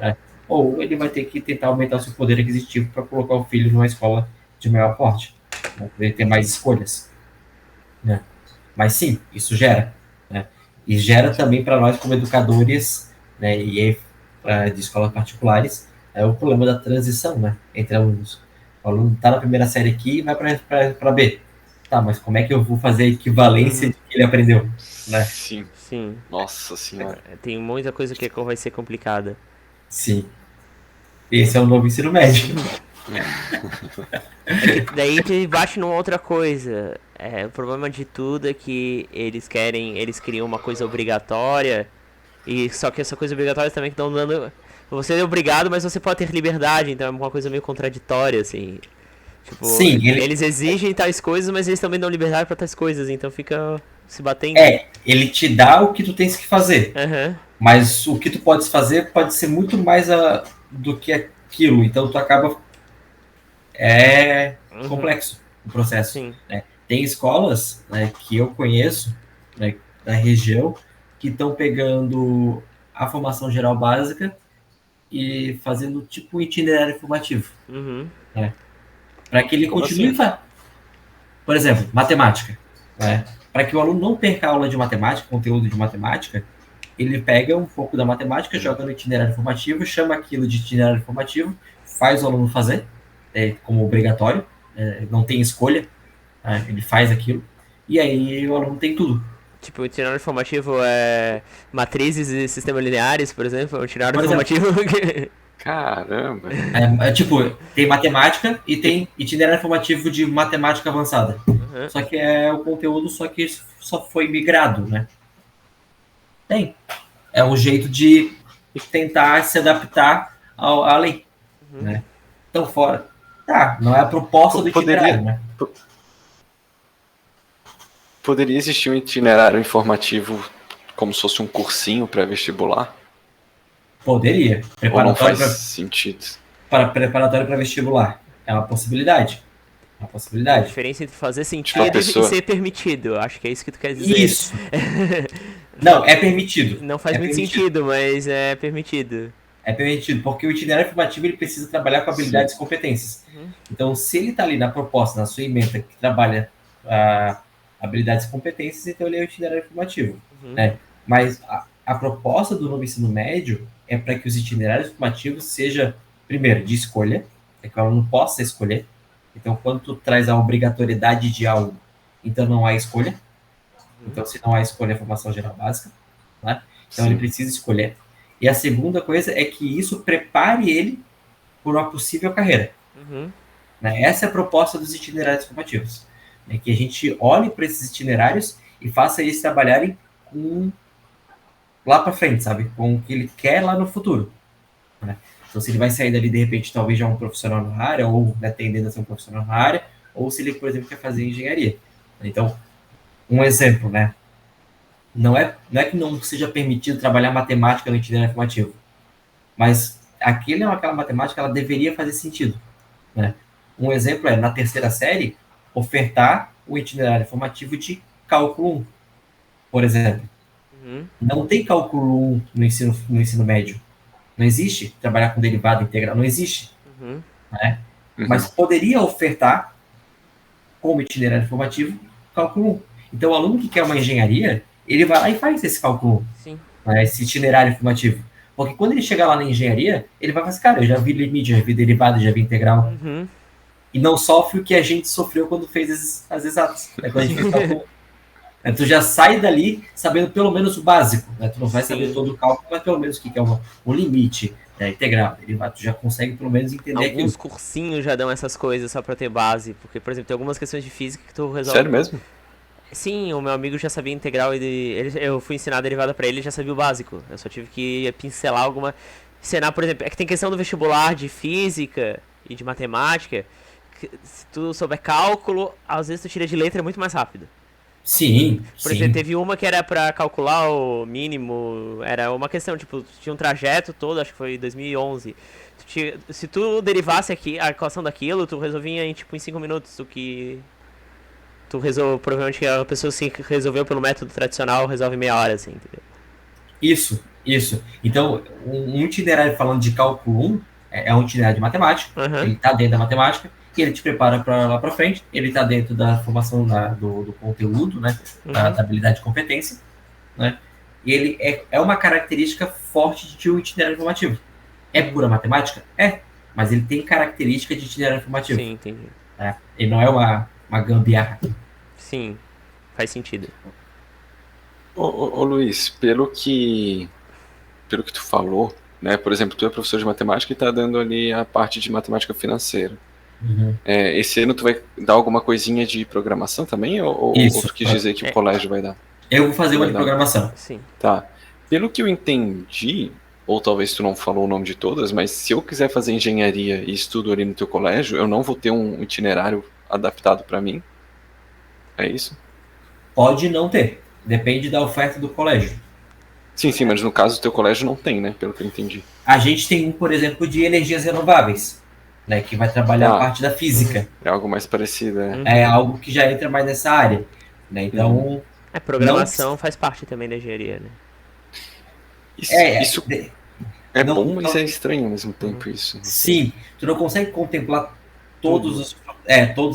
né, ou ele vai ter que tentar aumentar o seu poder aquisitivo para colocar o filho numa escola de maior porte, né, para ele ter mais escolhas. Né. Mas sim, isso gera. Né, e gera também para nós como educadores, né, e de escolas particulares, o problema da transição, né, entre alunos. O aluno está na primeira série aqui e vai para B. Tá, mas como é que eu vou fazer a equivalência de que ele aprendeu? Né? Sim. Nossa senhora. Tem muita coisa que vai ser complicada. Sim. Esse é o novo ensino médio. Daí te bate numa outra coisa. O problema de tudo é que eles criam uma coisa obrigatória. E só que essa coisa obrigatória também que estão dando. Você é obrigado, mas você pode ter liberdade, então é uma coisa meio contraditória, assim. Tipo, Sim, eles exigem tais coisas, mas eles também dão liberdade pra tais coisas, então fica se batendo. ele te dá o que tu tens que fazer, Aham. mas o que tu podes fazer pode ser muito mais do que aquilo, então tu acaba Uhum. complexo o processo, Sim. né? Tem escolas, né, que eu conheço, né, da região que estão pegando a formação geral básica e fazendo tipo um itinerário formativo, Uhum. né, para que ele Como continue, assim? por exemplo, matemática, né? Para que o aluno não perca a aula de matemática, conteúdo de matemática, ele pega um pouco da matemática, joga no itinerário formativo, chama aquilo de itinerário formativo, faz o aluno fazer, como obrigatório, não tem escolha, né? Ele faz aquilo, e aí o aluno tem tudo. Tipo, o itinerário informativo é matrizes e sistemas lineares, por exemplo. O itinerário Por exemplo, informativo. Caramba. tipo, tem matemática e tem itinerário formativo de matemática avançada. Uhum. Só que é o conteúdo, só que só foi migrado, né? Tem. É um jeito de tentar se adaptar à lei, Uhum. né? Então, fora. Tá, não é a proposta do itinerário, Poderia, né? poderia existir um itinerário informativo como se fosse um cursinho pré-vestibular? Poderia. Ou não Preparatório faz sentido? para vestibular. É uma possibilidade. É uma A possibilidade. diferença entre fazer Tipo, a sentido e pessoa. ser permitido. Acho que é isso que tu quer dizer. Isso. Não, é permitido. Não faz É muito permitido. sentido, mas é permitido. É permitido, porque o itinerário formativo ele precisa trabalhar com Sim. habilidades e competências. Uhum. Então, se ele está ali na proposta, na sua ementa, que trabalha habilidades e competências, então ele é o itinerário formativo. Uhum. Né? Mas a proposta do novo ensino médio é para que os itinerários formativos seja, primeiro, de escolha, é que o aluno possa escolher. Então, quando tu traz a obrigatoriedade de algo, então não há escolha. Então, se não há escolha, é formação geral básica. Né? Então, ele Sim. precisa escolher. E a segunda coisa é que isso prepare ele por uma possível carreira. Uhum. Né? Essa é a proposta dos itinerários formativos. Né? Que a gente olhe para esses itinerários e faça eles trabalharem com lá para frente, sabe? Com o que ele quer lá no futuro. Né? Então, se ele vai sair dali, de repente, talvez já um profissional na área, ou né, tendendo a ser um profissional na área, ou se ele, por exemplo, quer fazer engenharia. Então, um exemplo, né? Não é que não seja permitido trabalhar matemática no itinerário formativo, mas aquela matemática ela deveria fazer sentido. Né? Um exemplo é, na terceira série, ofertar o itinerário formativo de cálculo 1, por exemplo. Uhum. Não tem cálculo 1 no ensino médio. Não existe trabalhar com derivada integral, não existe. Uhum. Né? Uhum. Mas poderia ofertar, como itinerário formativo, cálculo 1. Então, o aluno que quer uma engenharia, ele vai lá e faz esse cálculo 1, Sim. né? Esse itinerário formativo. Porque quando ele chegar lá na engenharia, ele vai falar assim, cara, eu já vi limite, já vi derivada, já vi integral. Uhum. E não sofre o que a gente sofreu quando fez as exatas. Né? Quando a gente fez cálculo. Né? Tu já sai dali sabendo pelo menos o básico. Né? Tu não vai saber Sim. todo o cálculo, mas pelo menos o que é o limite, né? Integral, derivada. Tu já consegue pelo menos entender Alguns aquilo. cursinhos já dão essas coisas só pra ter base. Porque, por exemplo, tem algumas questões de física que tu resolve. Sério mesmo? Sim, o meu amigo já sabia integral e eu fui ensinar a derivada pra ele e já sabia o básico. Eu só tive que pincelar alguma. Ensinar, por exemplo, é que tem questão do vestibular de física e de matemática. Que, se tu souber cálculo, às vezes tu tira de letra muito mais rápido. Sim, Por exemplo, sim. teve uma que era pra calcular o mínimo, era uma questão, tipo, tinha um trajeto todo, acho que foi 2011. Se tu derivasse aqui a equação daquilo, tu resolvia em, tipo, em 5 minutos, o que tu resolve, provavelmente a pessoa se resolveu pelo método tradicional, resolve meia hora, assim, entendeu? Isso, isso. Então, um itinerário falando de cálculo 1 é um itinerário de matemática, Aham. ele está dentro da matemática, e ele te prepara para lá para frente, ele está dentro da formação do conteúdo, né, da habilidade e competência, né, e ele é uma característica forte de um itinerário formativo. É pura matemática? É, mas ele tem característica de itinerário formativo. Sim, entendi. Né? Ele não é uma gambiarra. Sim, faz sentido. Ô, Luiz, pelo que tu falou, né? Por exemplo, tu é professor de matemática e está dando ali a parte de matemática financeira. Esse ano tu vai dar alguma coisinha de programação também? Ou Isso. tu quis dizer que o colégio vai dar? Eu vou fazer uma Vai de dar. programação. Sim. Tá. Pelo que eu entendi, ou talvez tu não falou o nome de todas, mas se eu quiser fazer engenharia e estudo ali no teu colégio, eu não vou ter um itinerário adaptado para mim? É isso? Pode não ter. Depende da oferta do colégio. Sim, mas no caso do teu colégio não tem, né? Pelo que eu entendi. A gente tem um, por exemplo, de energias renováveis, né, que vai trabalhar a parte da física. É algo mais parecido, É algo que já entra mais nessa área. Né? Então, programação faz parte também da engenharia, né? Isso é não, bom, mas não, é estranho ao mesmo tempo isso. Sim, tu não consegue contemplar todas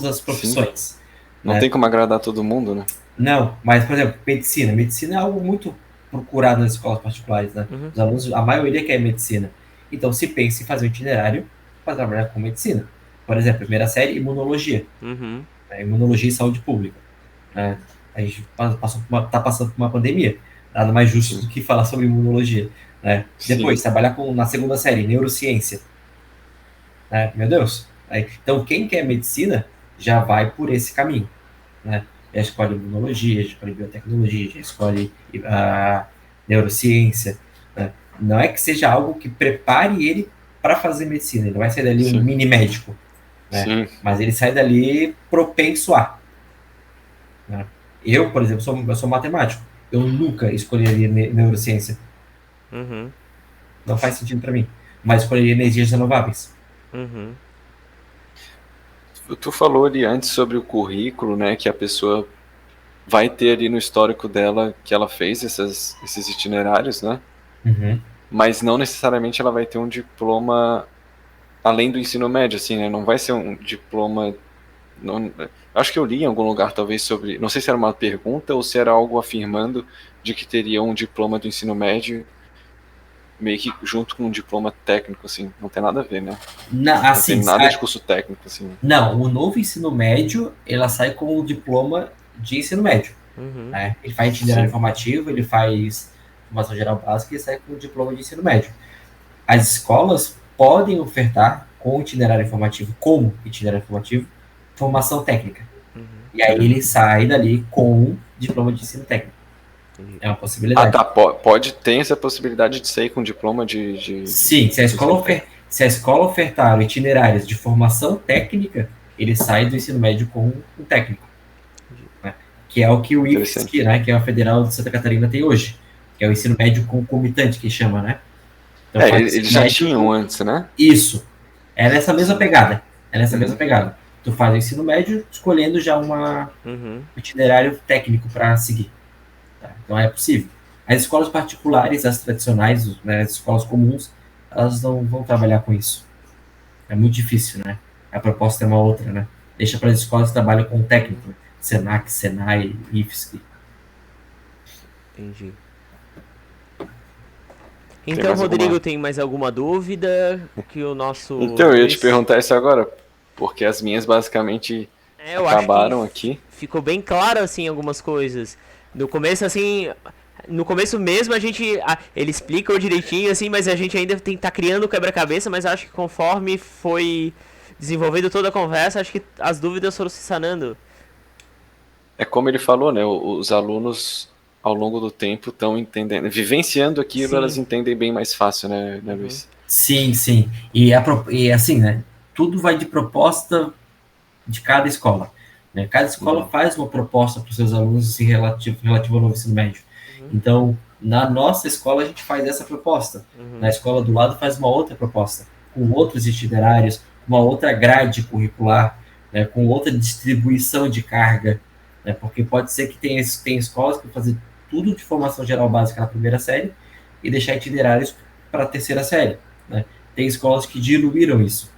as profissões. Sim. Não tem como agradar todo mundo, né? Não, mas, por exemplo, medicina. Medicina é algo muito procurado nas escolas particulares, né? Os alunos, a maioria quer medicina. Então, se pensa em fazer um itinerário para trabalhar com medicina. Por exemplo, primeira série, imunologia. Imunologia e saúde pública. A gente está passando por uma pandemia. Nada mais justo do que falar sobre imunologia. Né? Depois, trabalhar na segunda série, neurociência. Meu Deus. Então, quem quer medicina já vai por esse caminho. Né? Já escolhe imunologia, já escolhe biotecnologia, já escolhe neurociência. Né? Não é que seja algo que prepare ele para fazer medicina. Ele vai sair dali um mini médico. Né? Mas ele sai dali propenso a. Né? Eu, por exemplo, sou matemático. Eu nunca escolheria neurociência. Não faz sentido para mim. Mas escolheria energias renováveis. Tu falou ali antes sobre o currículo, né, que a pessoa vai ter ali no histórico dela que ela fez esses itinerários, né? Mas não necessariamente ela vai ter um diploma além do ensino médio, assim, né? Não vai ser um diploma... acho que eu li em algum lugar, talvez, sobre... Não sei se era uma pergunta ou se era algo afirmando de que teria um diploma do ensino médio meio que junto com um diploma técnico, assim. Não tem nada a ver, né? Não tem nada de curso técnico, assim. Não, o novo ensino médio, ela sai com o diploma de ensino médio. Né? Ele faz itinerário informativo, ele faz formação geral básica e sai com o diploma de ensino médio. As escolas podem ofertar com itinerário informativo, como itinerário informativo, formação técnica. E aí ele sai dali com diploma de ensino técnico. É uma possibilidade. Pode ter essa possibilidade de sair com diploma de Sim, se a escola ofertar itinerários de formação técnica, ele sai do ensino médio com um técnico. Né? Que é o que o IFSC, né, que é a Federal de Santa Catarina, tem hoje. Que é o ensino médio concomitante, que chama, né? Então, eles já tinham antes, né? Isso. É nessa mesma pegada. Tu faz o ensino médio escolhendo já um itinerário técnico para seguir. Tá? Então é possível. As escolas particulares, as tradicionais, né, as escolas comuns, elas não vão trabalhar com isso. É muito difícil, né? A proposta é uma outra, né? Deixa para as escolas que trabalham com técnico. Senac, Senai, IFSC. Entendi. Então, Rodrigo, tem mais alguma dúvida que o nosso... Então, eu ia te perguntar isso agora, porque as minhas basicamente acabaram aqui. Ficou bem claro, assim, algumas coisas. No começo, assim... No começo mesmo, ele explica direitinho, assim, mas a gente ainda tem que estar criando o quebra-cabeça, mas acho que conforme foi desenvolvendo toda a conversa, acho que as dúvidas foram se sanando. É como ele falou, né? Os alunos, ao longo do tempo, estão entendendo, vivenciando aquilo, elas entendem bem mais fácil, né, Luiz? Sim. E assim, né? Tudo vai de proposta de cada escola. Né? Cada escola faz uma proposta para os seus alunos assim, relativo ao novo ensino médio. Então, na nossa escola, a gente faz essa proposta. Na escola do lado, faz uma outra proposta, com outros itinerários, uma outra grade curricular, né, com outra distribuição de carga. Né, porque pode ser que tem escolas que vão fazer tudo de formação geral básica na primeira série e deixar itinerários para a terceira série. Né. Tem escolas que diluíram isso,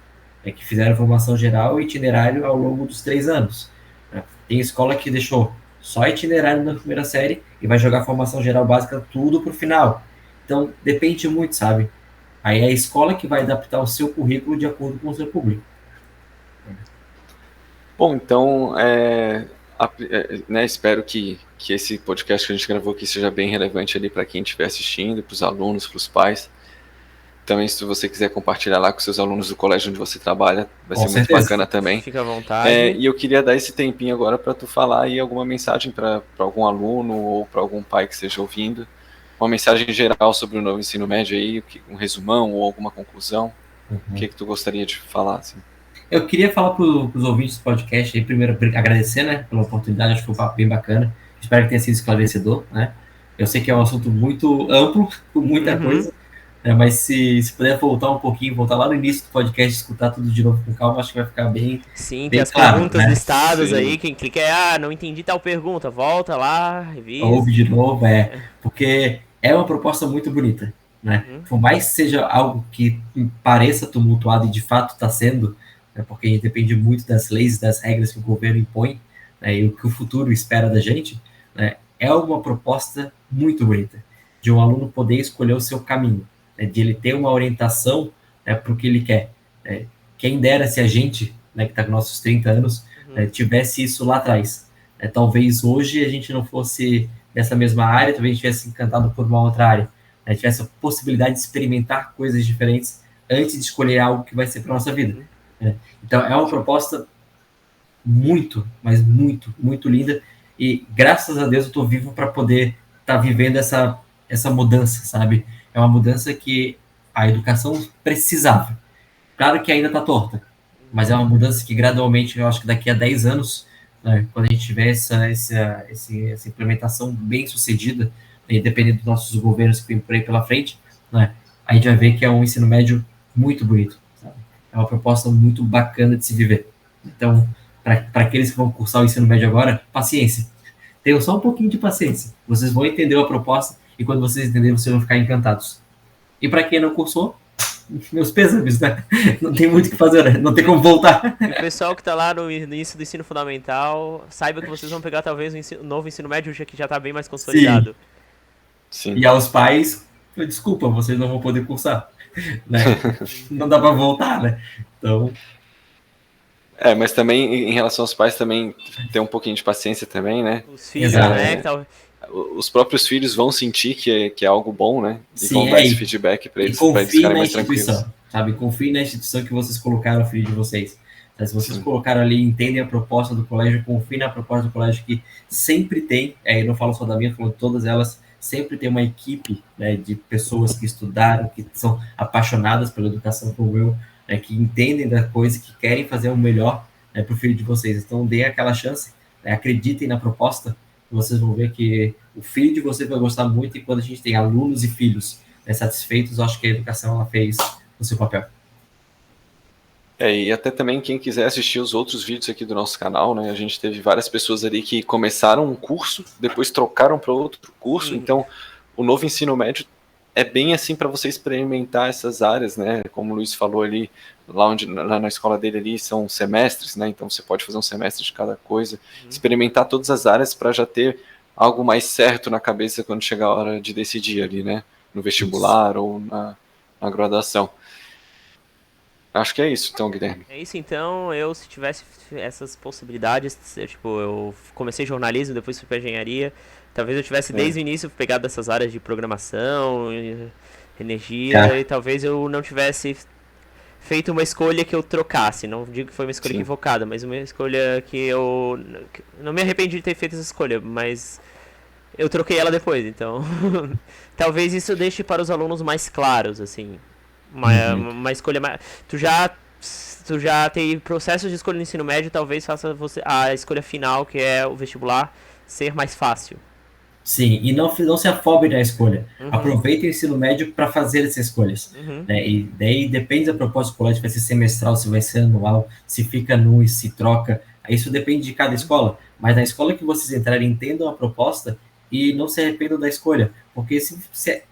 né, que fizeram formação geral e itinerário ao longo dos 3 anos. Né. Tem escola que deixou só itinerário na primeira série e vai jogar formação geral básica tudo pro final. Então, depende muito, sabe? Aí é a escola que vai adaptar o seu currículo de acordo com o seu público. Bom, então, né, espero que esse podcast que a gente gravou aqui seja bem relevante ali para quem estiver assistindo, para os alunos, para os pais. também, se você quiser compartilhar lá com seus alunos do colégio onde você trabalha, vai Com ser muito certeza. bacana também. Fica à vontade. E eu queria dar esse tempinho agora para tu falar aí alguma mensagem para algum aluno ou para algum pai que esteja ouvindo. Uma mensagem geral sobre o novo ensino médio aí, um resumão ou alguma conclusão. O que tu gostaria de falar, assim? Eu queria falar para os ouvintes do podcast aí, primeiro agradecer, né, pela oportunidade, acho que foi um papo bem bacana. Espero que tenha sido esclarecedor, né? Eu sei que é um assunto muito amplo, com muita coisa, né, mas se puder voltar um pouquinho, voltar lá no início do podcast, escutar tudo de novo com calma, acho que vai ficar bem. Sim, bem tem as claro, perguntas né? listadas Sim. aí, quem clica não entendi tal pergunta, volta lá, revisa. Ouve de novo, porque é uma proposta muito bonita, né? Por mais que seja algo que pareça tumultuado e de fato está sendo, né, porque depende muito das leis, das regras que o governo impõe, né, e o que o futuro espera da gente, né, é uma proposta muito bonita, de um aluno poder escolher o seu caminho, né, de ele ter uma orientação, né, para o que ele quer. Né. Quem dera se a gente, né, que está com nossos 30 anos, né, tivesse isso lá atrás. Talvez hoje a gente não fosse dessa mesma área, talvez a gente tivesse encantado por uma outra área, né, tivesse a possibilidade de experimentar coisas diferentes antes de escolher algo que vai ser para nossa vida. Então, é uma proposta muito, mas muito, muito linda. E, graças a Deus, eu estou vivo para poder estar vivendo essa mudança, sabe? É uma mudança que a educação precisava. Claro que ainda está torta, mas é uma mudança que, gradualmente, eu acho que daqui a 10 anos, né, quando a gente tiver essa implementação bem sucedida, né, dependendo dos nossos governos que vem por aí pela frente, né, a gente vai ver que é um ensino médio muito bonito. É uma proposta muito bacana de se viver. Então, para aqueles que vão cursar o ensino médio agora, paciência. Tenham só um pouquinho de paciência. Vocês vão entender a proposta e quando vocês entenderem, vocês vão ficar encantados. E para quem não cursou, meus pêsames, né? Não tem muito o que fazer, né? Não tem como voltar. O pessoal que está lá no início do ensino fundamental, saiba que vocês vão pegar talvez o novo ensino médio, que já está bem mais consolidado. Sim. E aos pais, desculpa, vocês não vão poder cursar. Né? Não dá para voltar, né? Então... mas também, em relação aos pais, também ter um pouquinho de paciência também, né? Os filhos, Exato. né? Os próprios filhos vão sentir que é algo bom, né? E Sim, vão dar esse feedback para eles ficarem mais tranquilos. Sabe? Confiem na instituição que vocês colocaram o filho de vocês. Então, se vocês colocaram ali, entendem a proposta do colégio, confiem na proposta do colégio que sempre tem, eu não falo só da minha, falo de todas elas, sempre tem uma equipe, né, de pessoas que estudaram, que são apaixonadas pela educação como eu, né, que entendem da coisa, que querem fazer o melhor, né, para o filho de vocês. Então, deem aquela chance, né, acreditem na proposta, vocês vão ver que o filho de vocês vai gostar muito, e quando a gente tem alunos e filhos, né, satisfeitos, eu acho que a educação ela fez o seu papel. E até também quem quiser assistir os outros vídeos aqui do nosso canal, né? A gente teve várias pessoas ali que começaram um curso, depois trocaram para outro curso, então o novo ensino médio é bem assim para você experimentar essas áreas, né? Como o Luiz falou ali, lá na escola dele ali são semestres, né? Então você pode fazer um semestre de cada coisa, experimentar todas as áreas para já ter algo mais certo na cabeça quando chegar a hora de decidir ali, né? No vestibular ou na graduação. Acho que é isso, então, Guilherme. É isso, então, se tivesse essas possibilidades, eu comecei jornalismo, depois fui para engenharia, talvez eu tivesse desde o início pegado essas áreas de programação, energia, e talvez eu não tivesse feito uma escolha que eu trocasse. Não digo que foi uma escolha equivocada, mas uma escolha que eu não me arrependi de ter feito essa escolha, mas eu troquei ela depois, então talvez isso deixe para os alunos mais claros, assim. Uma escolha mais... Tu já tem processos de escolha no ensino médio, talvez faça a escolha final, que é o vestibular, ser mais fácil. Sim, e não se afobe na escolha. Aproveite o ensino médio para fazer essas escolhas. Né? E daí depende da proposta do colégio, se vai ser semestral, se vai ser anual, se fica e se troca. Isso depende de cada escola. Mas na escola que vocês entrarem, entendam a proposta e não se arrependam da escolha. Porque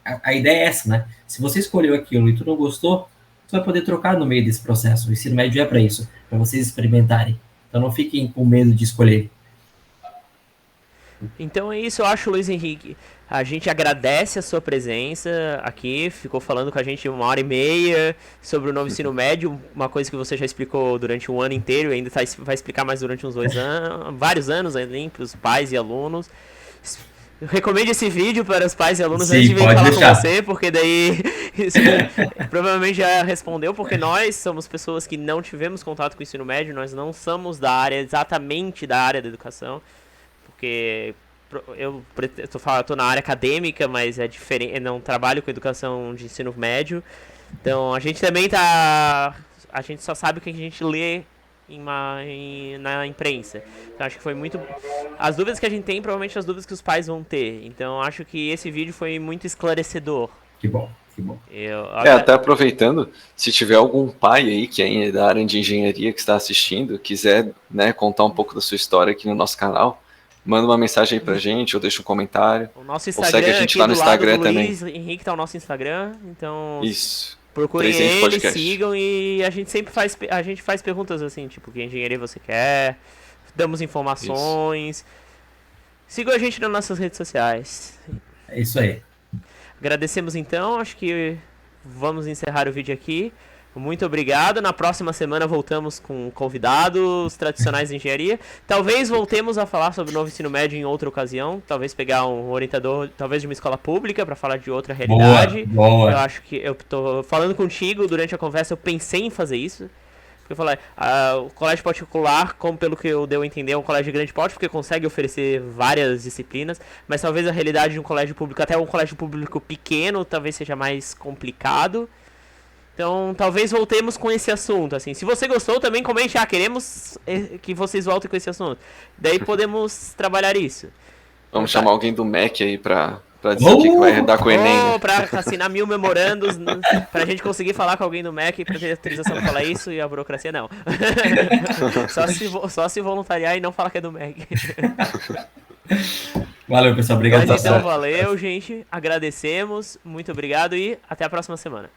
a ideia é essa, né? Se você escolheu aquilo e tu não gostou, tu vai poder trocar no meio desse processo. O ensino médio é para isso, para vocês experimentarem. Então não fiquem com medo de escolher. Então é isso, eu acho, Luiz Henrique. A gente agradece a sua presença aqui, ficou falando com a gente 1h30 sobre o novo ensino médio, uma coisa que você já explicou durante um ano inteiro e ainda vai explicar mais durante uns vários anos, para os pais e alunos. recomende esse vídeo para os pais e alunos Sim, antes de vir pode falar deixar. com você, porque daí provavelmente já respondeu, porque nós somos pessoas que não tivemos contato com o ensino médio, nós não somos da área, exatamente da área da educação, porque eu tô na área acadêmica, mas é diferente, eu não trabalho com educação de ensino médio, então a gente também a gente só sabe o que a gente lê na imprensa. Então acho que foi muito. As dúvidas que a gente tem, provavelmente as dúvidas que os pais vão ter. Então acho que esse vídeo foi muito esclarecedor. Que bom, que bom. Até aproveitando, se tiver algum pai aí que é da área de engenharia que está assistindo, quiser, né, contar um pouco da sua história aqui no nosso canal, manda uma mensagem aí pra gente, ou deixa um comentário. O nosso Ou Instagram, segue a gente aqui lá no do lado Instagram do também. Luiz Henrique tá o nosso Instagram, então Isso. procurem 300 ele, podcast. sigam e a gente sempre faz perguntas assim, tipo, que engenharia você quer, damos informações. Sigam a gente nas nossas redes sociais. É isso aí. Agradecemos então, acho que vamos encerrar o vídeo aqui. Muito obrigado. Na próxima semana voltamos com convidados tradicionais de engenharia. Talvez voltemos a falar sobre o novo ensino médio em outra ocasião. Talvez pegar um orientador, talvez de uma escola pública, para falar de outra realidade. Boa. Eu acho que eu tô falando contigo durante a conversa, eu pensei em fazer isso. Porque eu falei, o colégio particular, como pelo que eu deu a entender, é um colégio de grande porte, porque consegue oferecer várias disciplinas, mas talvez a realidade de um colégio público, até um colégio público pequeno, talvez seja mais complicado. Então, talvez voltemos com esse assunto, assim. Se você gostou, também comente, queremos que vocês voltem com esse assunto. Daí podemos trabalhar isso. Vamos chamar alguém do MEC aí pra dizer o que vai dar com o Enem. Né? Pra assinar 1000 memorandos, pra gente conseguir falar com alguém do MEC pra ter autorização pra falar isso, e a burocracia não. só se voluntariar e não falar que é do MEC. Valeu, pessoal. Obrigado. Mas então, valeu, gente. Agradecemos. Muito obrigado e até a próxima semana.